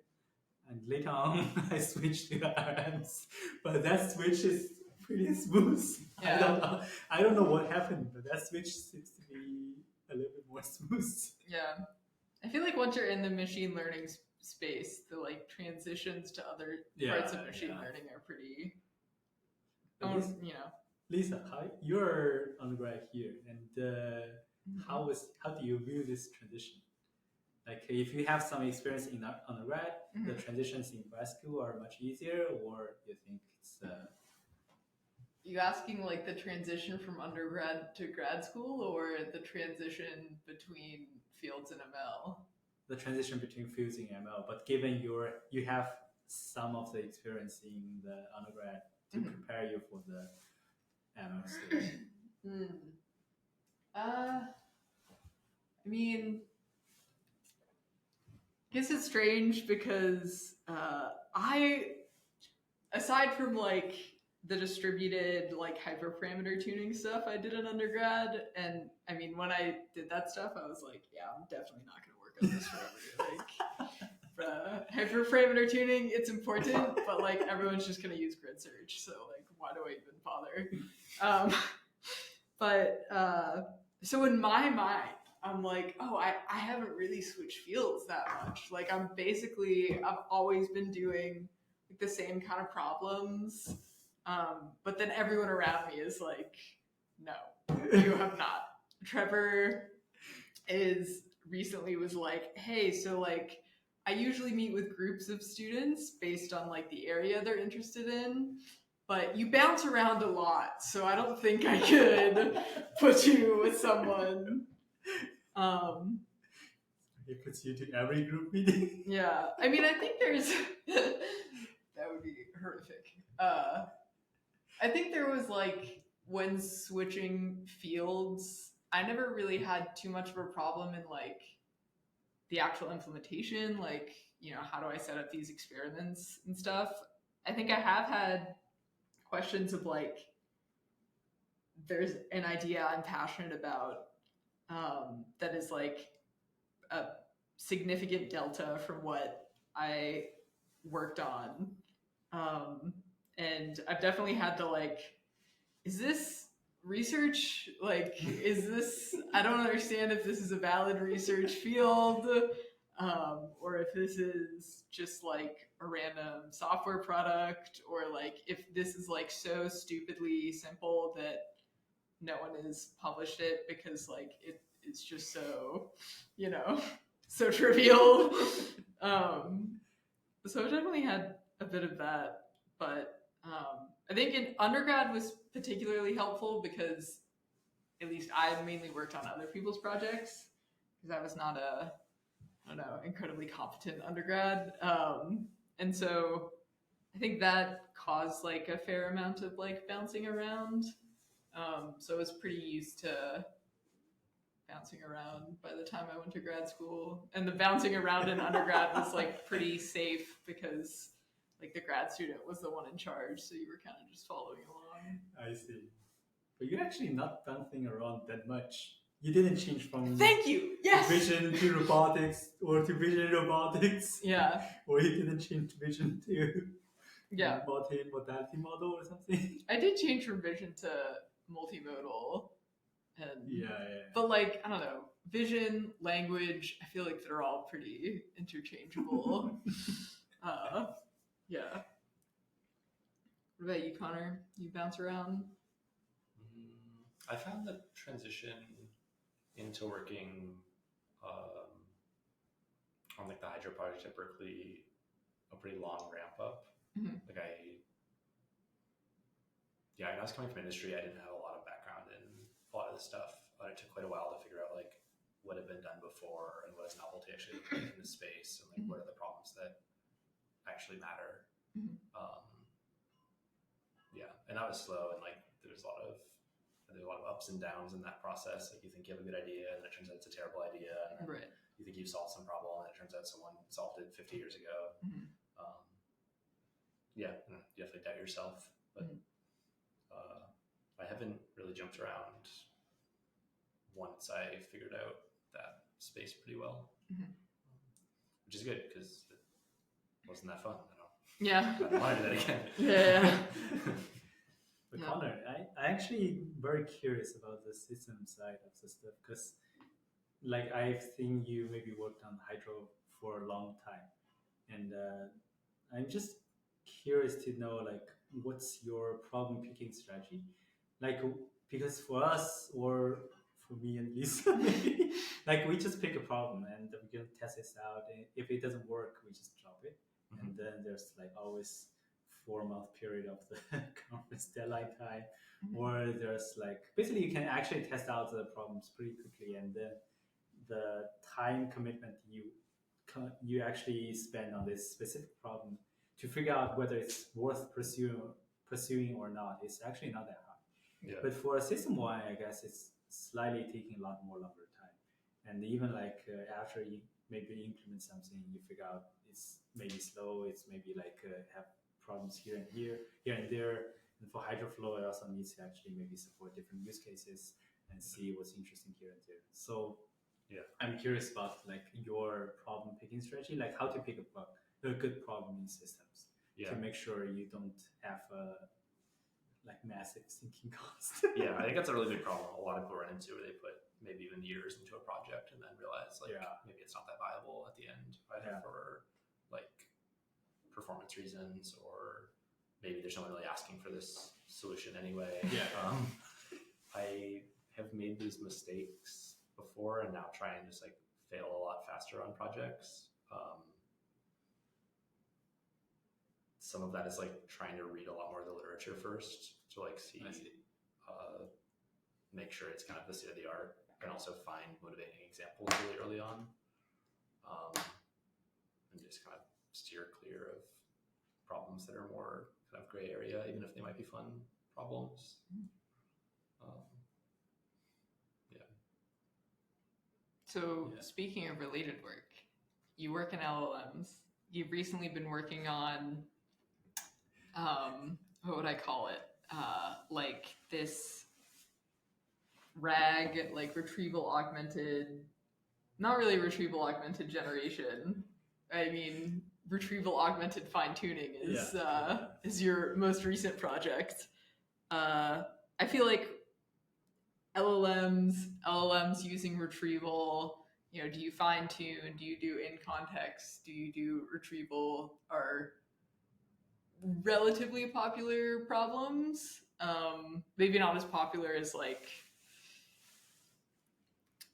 And later on, I switched to RMs, but that switch is pretty smooth. Yeah. I don't know what happened, but that switch seems to be a little bit more smooth. Yeah. I feel like once you're in the machine learning space, the like transitions to other parts of machine learning are pretty, Lisa, you're undergrad here, and how do you view this transition? Like, if you have some experience in undergrad, the transitions in grad school are much easier, or you think it's? You asking like the transition from undergrad to grad school, or the transition between fields and ML? The transition between fields in ML, but given you have some of the experience in the undergrad to prepare you for the ML stage. I mean, I guess it's strange because aside from like the distributed like hyperparameter tuning stuff I did in undergrad, and I mean when I did that stuff I was like, yeah, I'm definitely not going to work on this forever. Like hyperparameter tuning, it's important, but like everyone's just going to use grid search, so like why do I even bother? So in my mind I'm like, oh, I haven't really switched fields that much. Like I've always been doing like the same kind of problems. But then everyone around me is like, no, you have not. Trevor recently was like, hey, so like I usually meet with groups of students based on like the area they're interested in, but you bounce around a lot, so I don't think I could put you with someone. It puts you to every group meeting. Yeah, I mean, I think there's that would be horrific. I think there was like when switching fields, I never really had too much of a problem in like the actual implementation, like, how do I set up these experiments and stuff. I think I have had questions of like, there's an idea I'm passionate about, that is like a significant delta from what I worked on. And I've definitely had to like, is this research? Like, is this, I don't understand if this is a valid research field, or if this is just like a random software product, or like if this is like so stupidly simple that no one has published it because like it's just so, you know, so trivial. So I definitely had a bit of that, but I think in undergrad was particularly helpful because at least I mainly worked on other people's projects because I was not a, I don't know, incredibly competent undergrad. And so I think that caused like a fair amount of like bouncing around. So I was pretty used to bouncing around by the time I went to grad school. And the bouncing around in undergrad was like pretty safe because like the grad student was the one in charge, so you were kind of just following along. I see. But you're actually not bouncing around that much. You didn't change from Thank you. Yes. vision to robotics or to vision robotics. Yeah. Or you didn't change vision to Yeah. multi-modality model or something. I did change from vision to multimodal. And Yeah. But like, I don't know, vision, language, I feel like they're all pretty interchangeable. Yeah. What about you, Connor? You bounce around? I found the transition into working on like the Hydro project at Berkeley a pretty long ramp up. Mm-hmm. Like when I was coming from industry, I didn't have a lot of background in a lot of this stuff. It took quite a while to figure out like what had been done before and what is novel to actually look like in this space, and like what are the problems that actually matter. And that was slow, and like there's a lot of ups and downs in that process. Like you think you have a good idea, and it turns out it's a terrible idea, and Right. you think you've solved some problem, and it turns out someone solved it 50 years ago. You definitely doubt yourself, but I haven't really jumped around once I figured out that space pretty well, which is good because it wasn't that fun. I don't want to do that again. Yeah. But Connor, I actually very curious about the system side of the stuff because like I've seen you maybe worked on Hydro for a long time, and I'm just curious to know like what's your problem picking strategy, like because for us or for me at least, like we just pick a problem and we can test this out, and if it doesn't work, we just drop it, and then there's like always 4-month period of the conference deadline time, or there's like basically you can actually test out the problems pretty quickly, and then the time commitment you actually spend on this specific problem to figure out whether it's worth pursuing or not is actually not that hard. Yeah. But for a system one, I guess it's slightly taking a lot more longer time, and even like after you maybe implement something, you figure out it's maybe slow, it's maybe like have problems here and there. And for HydroFlow, it also needs to actually maybe support different use cases and see what's interesting here and there. So I'm curious about like your problem picking strategy, like how to pick a good problem in systems to make sure you don't have like massive sinking cost. I think that's a really big problem a lot of people run into, where they put maybe even years into a project and then realize like maybe it's not that viable at the end, either for like performance reasons, or maybe there's no one really asking for this solution anyway. I have made these mistakes before and now try and just like fail a lot faster on projects. Some of that is like trying to read a lot more of the literature first to like see make sure it's kind of the state of the art, and also find motivating examples really early on, and just kind of steer clear of problems that are more kind of gray area, even if they might be fun problems. So speaking of related work, you work in LLMs. You've recently been working on, what would I call it? Like this RAG, like retrieval augmented, not really retrieval augmented generation. I mean, retrieval augmented fine tuning is your most recent project. I feel like LLMs using retrieval, do you fine tune? Do you do in context? Do you do retrieval? Are relatively popular problems. Maybe not as popular as like,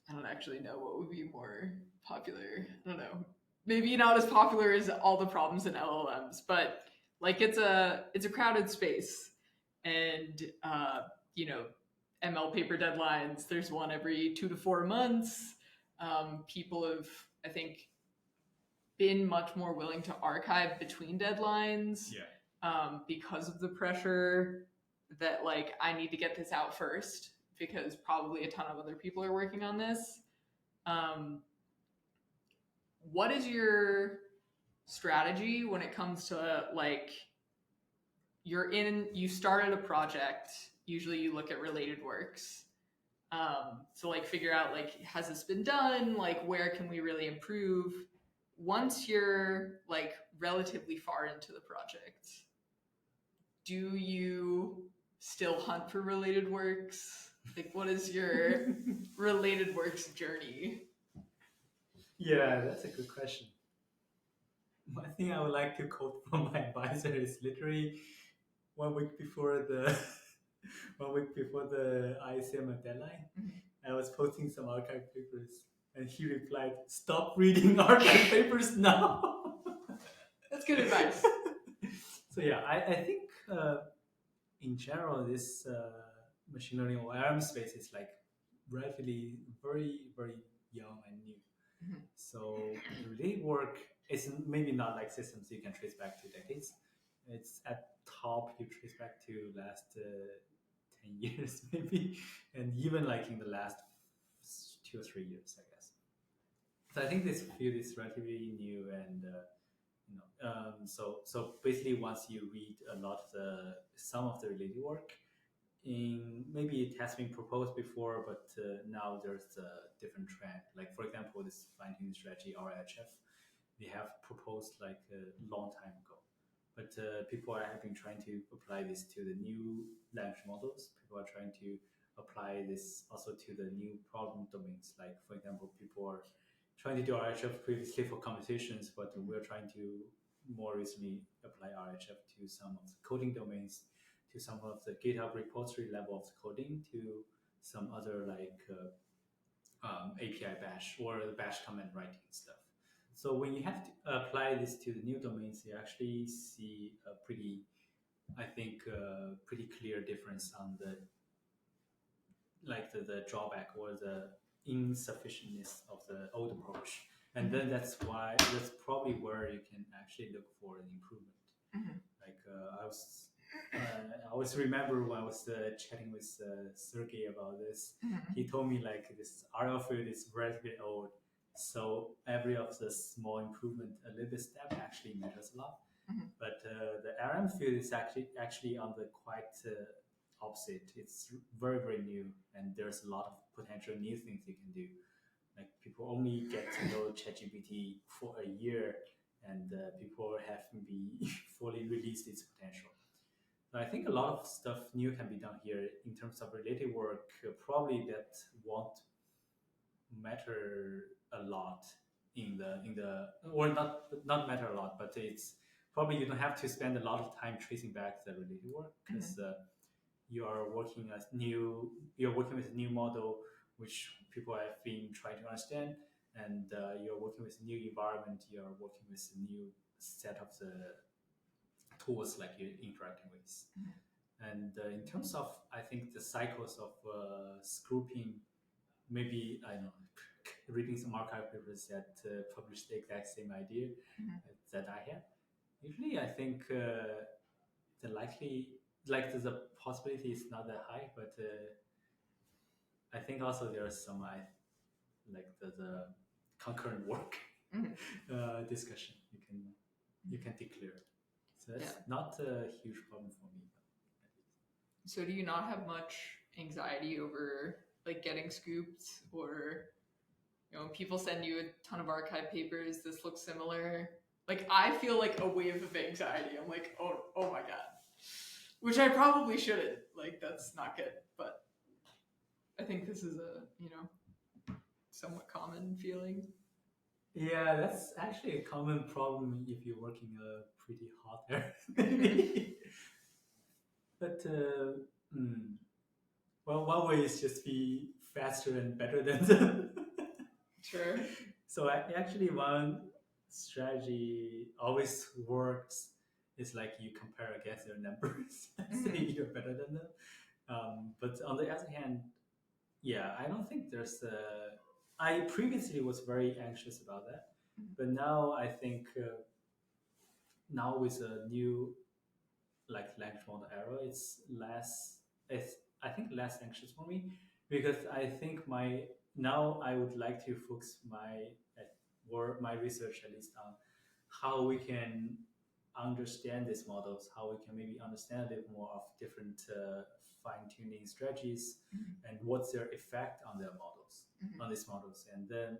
I don't actually know what would be more popular. I don't know. Maybe not as popular as all the problems in LLMs, but like it's a crowded space, and ML paper deadlines. There's one every 2 to 4 months. People have, I think, been much more willing to archive between deadlines. Because of the pressure that like I need to get this out first because probably a ton of other people are working on this. What is your strategy when it comes to like you started a project, usually you look at related works. So like figure out like, has this been done? Like where can we really improve? Once you're like relatively far into the project, do you still hunt for related works? Like what is your related works journey? Yeah, that's a good question. One thing I would like to quote from my advisor is literally 1 week before the 1 week before the ICM deadline, I was posting some archive papers, and he replied, "Stop reading archive papers now." That's good advice. So yeah, I think in general this machine learning or LLM space is like relatively very very young and new. So the related work is maybe not like systems you can trace back to decades. It's at top you trace back to last 10 years maybe, and even like in the last 2 or 3 years, I guess. So I think this field is relatively new, and so basically once you read a lot of some of the related work, maybe it has been proposed before, but now there's a different trend. Like for example, this fine-tuning strategy RHF, they have proposed like a long time ago, but people have been trying to apply this to the new language models. People are trying to apply this also to the new problem domains. Like for example, people are trying to do RHF previously for computations, but we're trying to more recently apply RHF to some of the coding domains, to some of the GitHub repository level of coding, to some other like API bash or the bash command writing stuff. So when you have to apply this to the new domains, you actually see a pretty, I think, pretty clear difference on the drawback or the insufficientness of the old approach. And then that's probably where you can actually look for an improvement. Like I always remember when I was chatting with Sergey about this. He told me like this RL field is relatively old, so every of the small improvement, a little bit step actually matters a lot. But the RM field is actually on the quite opposite. It's very very new, and there's a lot of potential new things you can do. Like people only get to know ChatGPT for a year, and people haven't been fully released its potential. So I think a lot of stuff new can be done here in terms of related work. Probably that won't matter a lot in the or not matter a lot, but it's probably you don't have to spend a lot of time tracing back the related work because you're working with a new model which people have been trying to understand, and you're working with a new environment, you're working with a new set of the tools like you're interacting with. And in terms of, I think the cycles of grouping, maybe I don't know, reading some archive papers that publish the exact same idea that I had. Usually, I think the possibility is not that high, but I think also there are some the concurrent work discussion you can declare. So that's not a huge problem for me. So do you not have much anxiety over like getting scooped, or people send you a ton of archive papers. This looks similar. Like I feel like a wave of anxiety. I'm like, oh my god, which I probably shouldn't. Like that's not good, but I think this is a somewhat common feeling. Yeah, that's actually a common problem if you work in a pretty hot area. But well, one way is just be faster and better than them. Sure. So actually, one strategy always works is like you compare against their numbers, say you're better than them. But on the other hand, yeah, I don't think there's a. I previously was very anxious about that, but now I think now with a new language model era, it's I think less anxious for me, because I think now I would like to focus my research at least on how we can understand these models, how we can maybe understand a bit more of different fine-tuning strategies and what's their effect on their models, on these models. And then,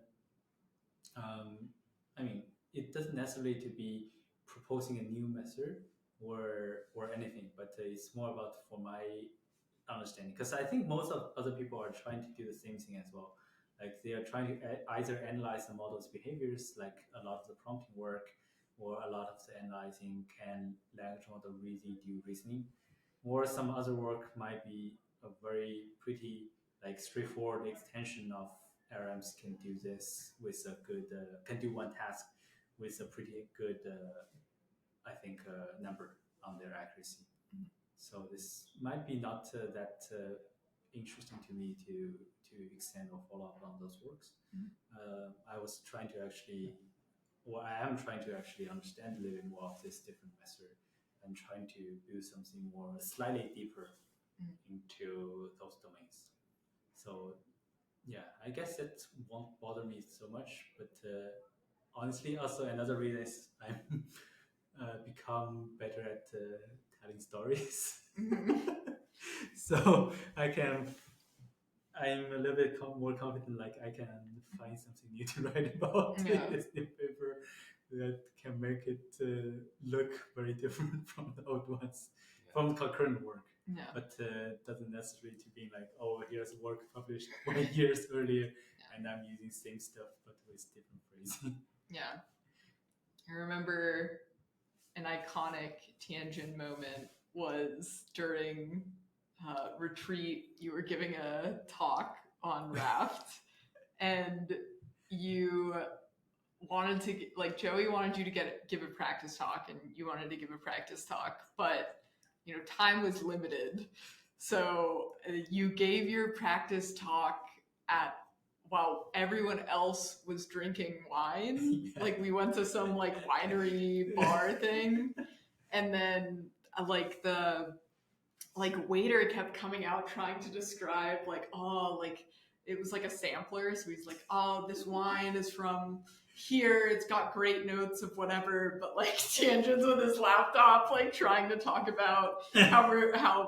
I mean, it doesn't necessarily to be proposing a new method or anything, but it's more about for my understanding, because I think most of other people are trying to do the same thing as well. Like they are trying to either analyze the model's behaviors, like a lot of the prompting work, or a lot of the analyzing, can language model really do reasoning, or some other work might be a very pretty straightforward extension of LLMs can do this with a good can do one task with a pretty good I think number on their accuracy. So this might be not that interesting to me to extend or follow up on those works. I was trying to actually, or I am trying to actually understand a little bit more of this different method and trying to do something more slightly deeper into those domains. So yeah, I guess it won't bother me so much, but honestly, also another reason is I'm become better at telling stories. So I'm a little bit more confident, like I can find something new to write about in this new paper that can make it look very different from the old ones, from the current work. But doesn't necessarily to be like, oh, here's work published 1 years earlier, and I'm using same stuff but with different phrasing. Yeah, I remember an iconic Tianjun moment was during retreat. You were giving a talk on Raft, and you wanted to Joey wanted you to give a practice talk, and you wanted to give a practice talk, but time was limited, so you gave your practice talk while everyone else was drinking wine. Like we went to some winery bar thing, and then the waiter kept coming out trying to describe it was a sampler, so he's like, oh, this wine is from here, it's got great notes of whatever, but Tianjun's with his laptop trying to talk about how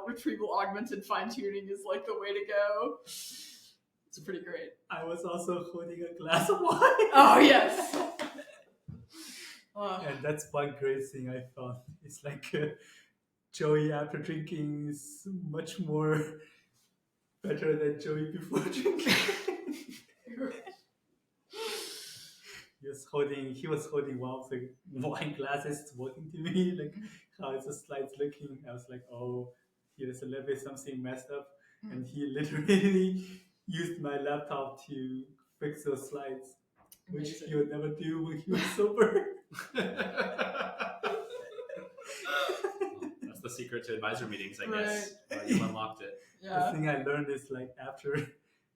retrieval augmented fine-tuning is the way to go. It's pretty great. I was also holding a glass of wine. Oh yes. And that's one great thing I found. It's Joey after drinking is much more better than Joey before drinking. He was holding one of the wine glasses, walking to me, how is the slides looking? I was like, oh, here's a little bit something messed up. And he literally used my laptop to fix those slides, which he would never do when he was sober. That's the secret to advisor meetings, I guess. You unlocked it. Yeah. The thing I learned is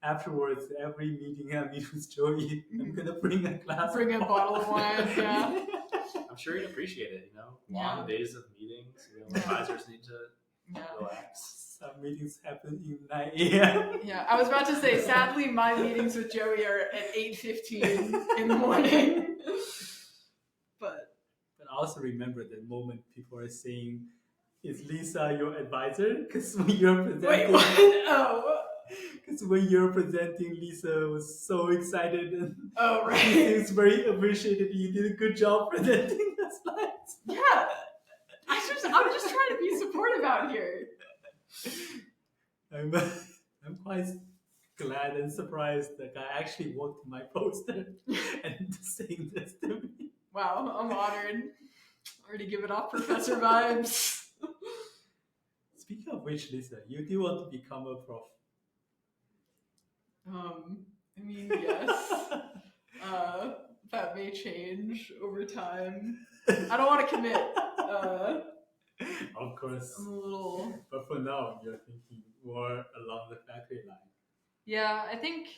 afterwards, every meeting I meet with Joey, I'm gonna bring a bottle of wine. Yeah. I'm sure you'd appreciate it. Long days of meetings. Advisors need to relax. Some meetings happen in 9 a.m. Yeah, I was about to say, sadly, my meetings with Joey are at 8:15 in the morning. But I also remember the moment people are saying, "Is Lisa your advisor?" Because you're presenting. Wait, what? Oh. Because when you're presenting, Lisa was so excited and Oh, right. she seems very appreciated. You did a good job presenting the slides. Yeah. I'm just trying to be supportive out here. I'm quite glad and surprised that I actually worked my poster and saying this to me. Wow, I'm honored. Already giving off professor vibes. Speaking of which, Lisa, you do want to become a prof. I mean, yes. That may change over time. I don't want to commit. Of course. I'm a little. But for now, you're thinking more along the faculty line. Yeah, I think.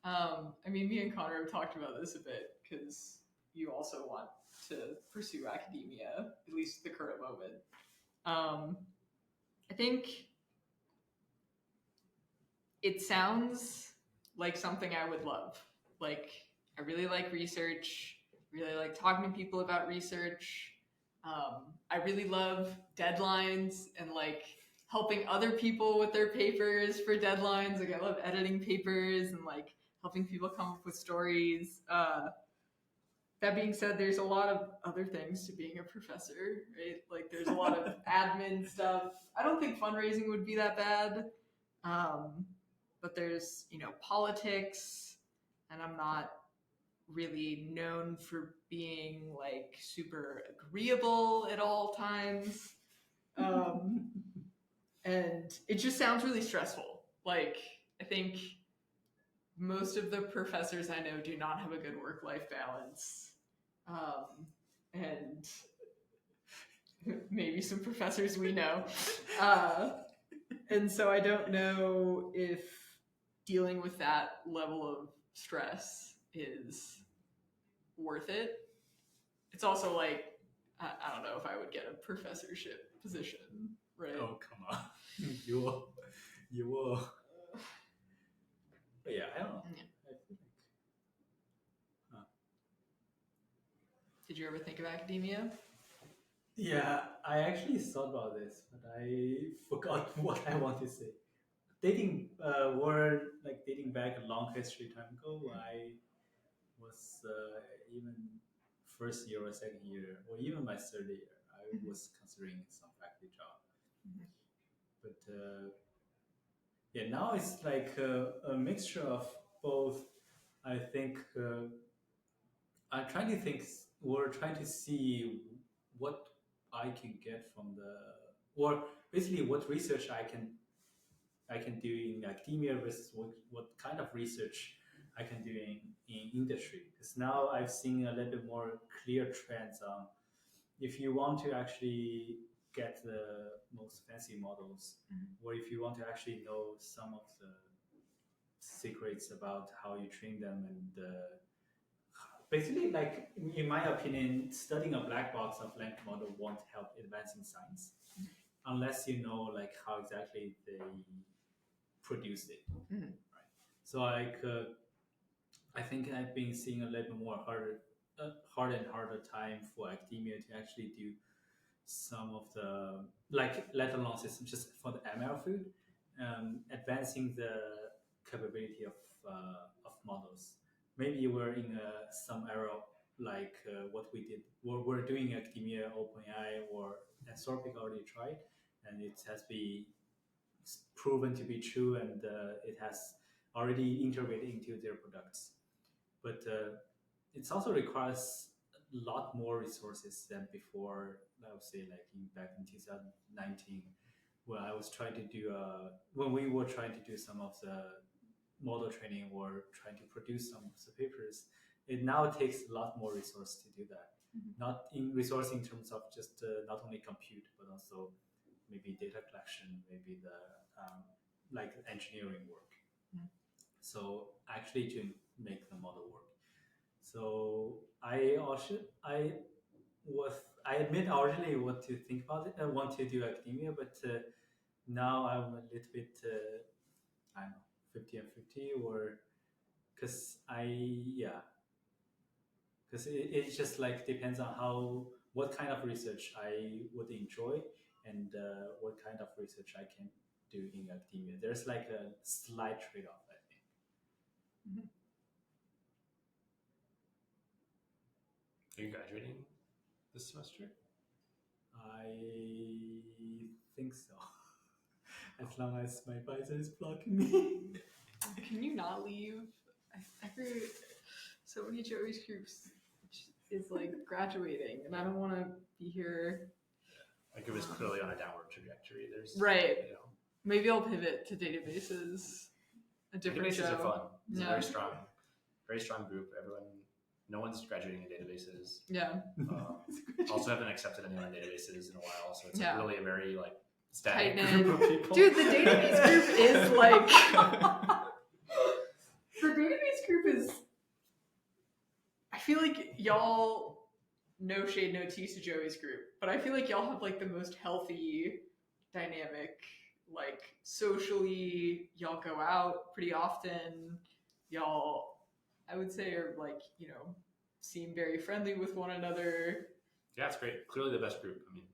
I mean, me and Connor have talked about this a bit because you also want to pursue academia, at least at the current moment. I think it sounds like something I would love. Like, I really like research, really like talking to people about research. I really love deadlines and like helping other people with their papers for deadlines. Like, I love editing papers and like helping people come up with stories. That being said, there's a lot of other things to being a professor, right? Like, there's a lot of admin stuff. I don't think fundraising would be that bad. But there's, politics, and I'm not really known for being like super agreeable at all times. And it just sounds really stressful. Like, I think most of the professors I know do not have a good work-life balance. And maybe some professors we know. And so I don't know if dealing with that level of stress is worth it. It's also like, I don't know if I would get a professorship position, right? Oh, come on. You will. But yeah, I don't know. Yeah. I feel like, Did you ever think of academia? yeah, I actually thought about this, but I forgot what I want to say. Dating back a long history time ago, I was even first year or second year, or even my third year, I was considering some faculty job. But yeah, now it's like a mixture of both. I think I'm trying to think. We're trying to see what I can get from or basically what research I can do in academia versus what kind of research I can do in industry. Because now I've seen a little bit more clear trends on if you want to actually get the most fancy models, or if you want to actually know some of the secrets about how you train them and basically, like in my opinion, studying a black box of language model won't help advancing science unless you know like how exactly they produced it. Right? So like I think I've been seeing a little more harder and harder time for academia to actually do some of the like let alone systems just for the ML field, advancing the capability of models. Maybe we're in some era like what we did, what we're doing in academia, OpenAI or Anthropic already tried, and it has been proven to be true, and it has already integrated into their products. But it also requires a lot more resources than before. I would say, like back in 2019, when I was trying to do when we were trying to do some of the model training or trying to produce some of the papers, it now takes a lot more resource to do that. Not in resource in terms of just not only compute, but also maybe data collection, maybe the like engineering work. So actually to make the model work. So I admit I originally want to think about it. I want to do academia, but now I'm a little bit I don't know 50 and 50, or because it just like depends on what kind of research I would enjoy and what kind of research I can do in academia. There's like a slight trade-off, I think. Mhm. Are you graduating this semester? I think so. As long as my advisor is blocking me. Can you not leave? I heard so many Joey's groups is like graduating, and I don't want to be here. My group is clearly on a downward trajectory. There's Right. You know, Maybe I'll pivot to databases. A different databases show. are fun. It's Yeah. a very strong group. No one's graduating in databases. Yeah. Also haven't accepted anyone in databases in a while, so it's Yeah. like really a very like static Tight-knit. group of people. Dude, the database group is like the database group is. I feel like y'all, no shade, no tea to Joey's group, but I feel like y'all have like the most healthy dynamic. Like socially, y'all go out pretty often. Y'all, I would say, are like, you know, seem very friendly with one another. Yeah, it's great. Clearly the best group. I mean,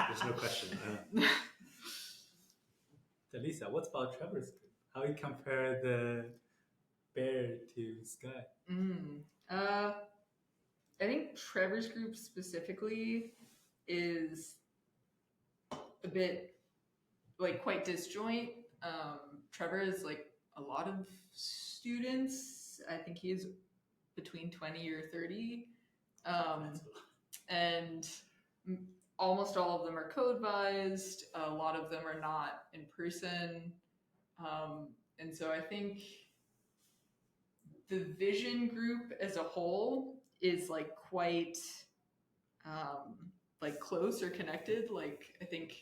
there's no question. Lisa, what about Trevor's group? How you compare the bear to Sky? I think Trevor's group specifically is a bit like quite disjoint. Trevor is like a lot of students. I think he's between 20 or 30. And almost all of them are code-vised. A lot of them are not in person. And so I think the vision group as a whole is like quite like close or connected. Like I think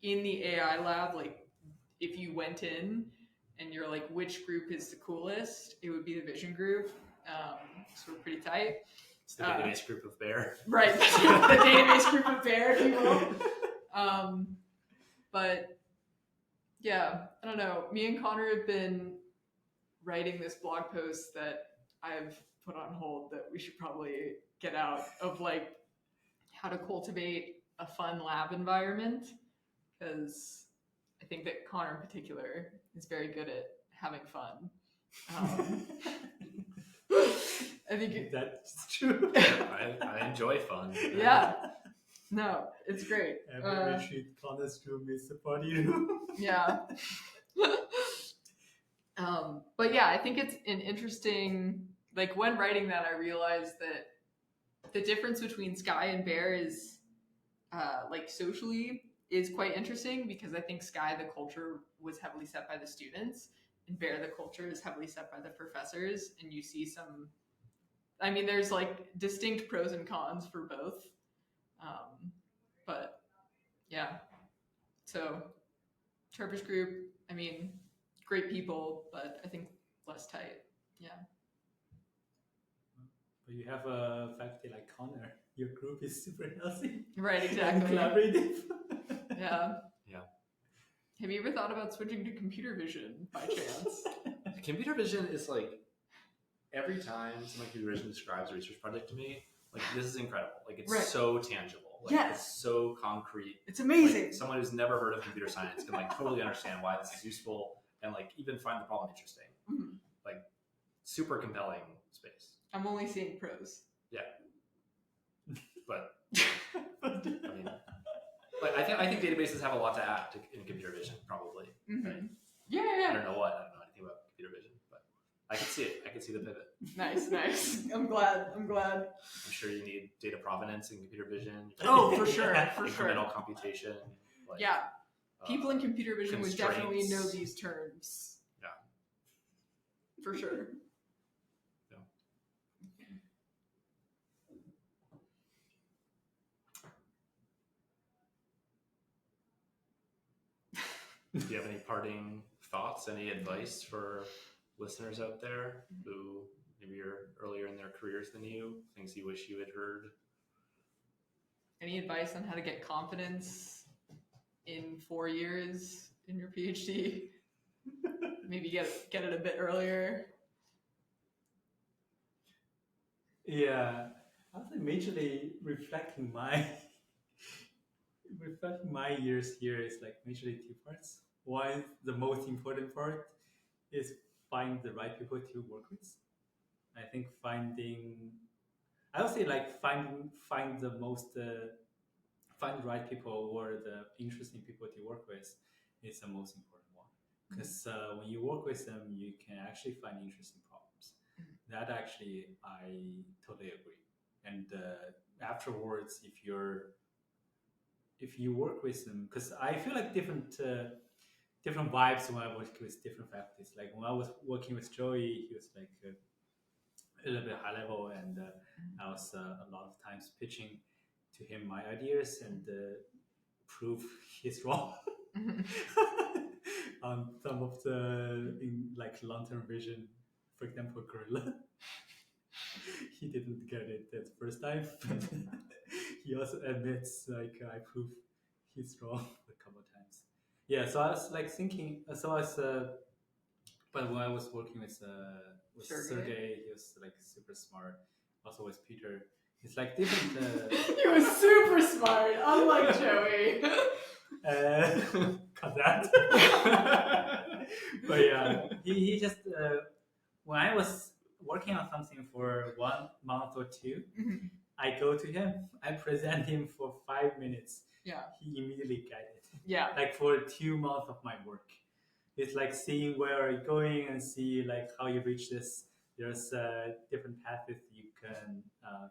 in the AI lab, like if you went in and you're like, which group is the coolest, it would be the vision group. So we're pretty tight. It's the database group of bear. Right, the database group of bear, if you will. But yeah, I don't know. Me and Connor have been writing this blog post that I've put on hold that we should probably get out of, like how to cultivate a fun lab environment, because I think that Connor in particular is very good at having fun. I think that's true. I enjoy fun. Yeah. No, it's great. Every retreat, Connor's room is support you. Yeah. But yeah, I think it's an interesting, like when writing that, I realized that the difference between Sky and Bear is like socially is quite interesting, because I think Sky, the culture was heavily set by the students, and Bear, the culture is heavily set by the professors. And you see some, I mean, there's like distinct pros and cons for both. But yeah, so Trevor's group, I mean, great people, but I think less tight. Yeah. But you have a faculty like Connor. Your group is super healthy. Right, And exactly. collaborative. Yeah. Yeah. Have you ever thought about switching to computer vision by chance? Computer vision is like, every time someone computer vision describes a research project to me, like this is incredible. Like it's Right. so tangible. Like, Yes. It's so concrete. It's amazing. Like, someone who's never heard of computer science can like totally understand why this is useful and like even find the problem interesting. Mhm. Like super compelling space. I'm only seeing pros. Yeah. But I mean, like I think databases have a lot to add in computer vision, probably. Mm-hmm. Right? Yeah, I yeah. don't know what. I don't know anything about computer vision, but I can see it. I can see the pivot. Nice. I'm glad. I'm sure you need data provenance in computer vision. Oh, for sure. Incremental computation. Like, Yeah. People in computer vision would definitely know constraints. these terms. Yeah. For sure. Do you have any parting thoughts, any advice for listeners out there who maybe are earlier in their careers than you, things you wish you had heard? Any advice on how to get confidence in 4 years in your PhD? Maybe get it a bit earlier. Yeah, I was majorly reflecting my reflecting my years here is like majorly two parts. One, the most important part is find the right people to work with. I think I would say like find the most find the right people or the interesting people to work with is the most important one. Because when you work with them, you can actually find interesting problems. That actually I totally agree. And afterwards, if you work with them, because I feel like different vibes when I work with different faculties. Like when I was working with Joey, he was like a little bit high level, and I was a lot of times pitching to him my ideas and prove he's wrong on some of the like long-term vision. For example, gorilla. He didn't get it that first time, but he also admits like I prove he's wrong a couple of times. Yeah, so I was like thinking. So I was, but when I was working with Sergey, he was like super smart. Also with Peter, it's like different. He was super smart, unlike Joey. Cut that. But yeah, he just when I was working on something for 1 month or two, I go to him, I present him for 5 minutes. Yeah. He immediately got it. Yeah. Like for 2 months of my work. It's like seeing where you're going and see like how you reach this. There's different paths you can.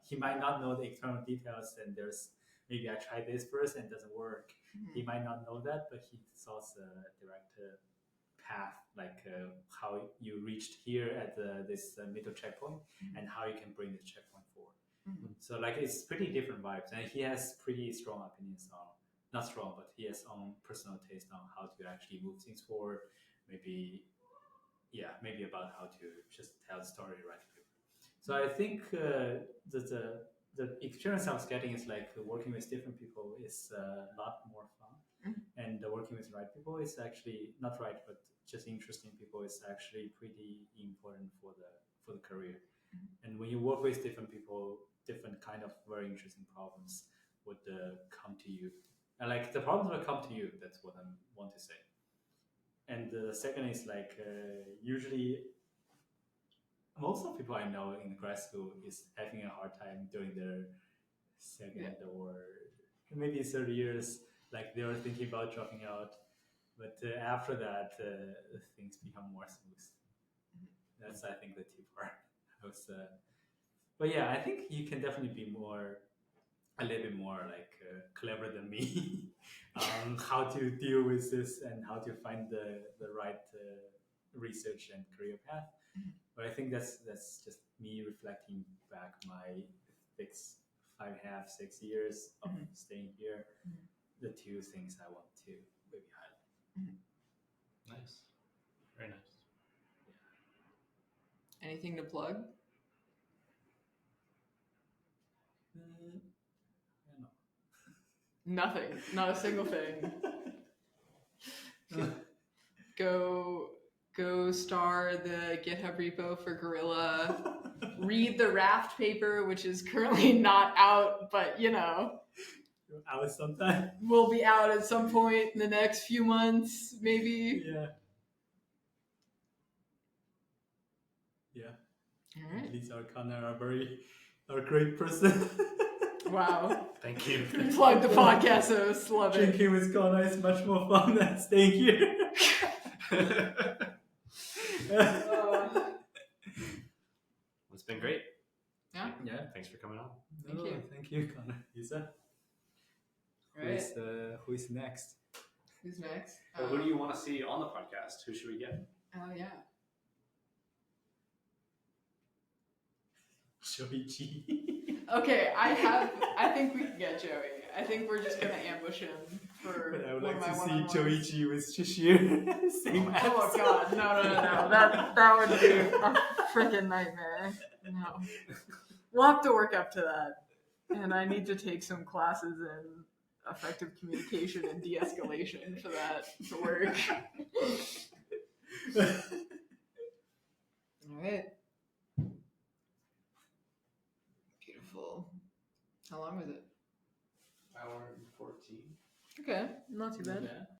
He might not know the external details, and there's maybe I tried this first and it doesn't work. He might not know that, but he saw the direct path, like how you reached here at this middle checkpoint, and how you can bring this checkpoint forward. So like it's pretty different vibes, and he has pretty strong opinions on, not strong, but he has own personal taste on how to actually move things forward. Maybe about how to just tell the story right. So I think the experience I was getting is like working with different people is a lot more fun, and working with the right people is actually not right, but just interesting people is actually pretty important for the career. And when you work with different people, different kind of very interesting problems would come to you, and like the problems will come to you. That's what I want to say. And the second is like usually most of people I know in grad school is having a hard time during their second or maybe third years. Like they were thinking about dropping out, but after that things become more smooth. That's I think the two part. But yeah, I think you can definitely be a little bit more like clever than me on how to deal with this and how to find the right research and career path. But I think that's just me reflecting back my 5.5, 6 years of staying here. The two things I want to maybe highlight. Nice, very nice. Yeah. Anything to plug? Nothing. Not a single thing. Go star the GitHub repo for Gorilla. Read the Raft paper, which is currently not out, but out sometime. Will be out at some point in the next few months, maybe. Yeah. Yeah. All right. Lisa O'Connor are a great person. Wow. Thank you. Plug the podcast host. Love it. Drinking with Connor is much more fun than staying here. It's been great. Yeah. Thanks for coming on. Thank you, Connor. Lisa. Right. Who is next? Who's next? Well, who do you want to see on the podcast? Who should we get? Oh yeah. Joey G. Okay, I think we can get Joey. I think we're just gonna ambush him for. But I would one like of my to see one-on-ones. Joey G with Shashir. Same Oh god, no. That would be a freaking nightmare. No. We'll have to work up to that. And I need to take some classes in effective communication and de-escalation for that to work. Alright. Beautiful. How long was it? Hour and 14. too bad.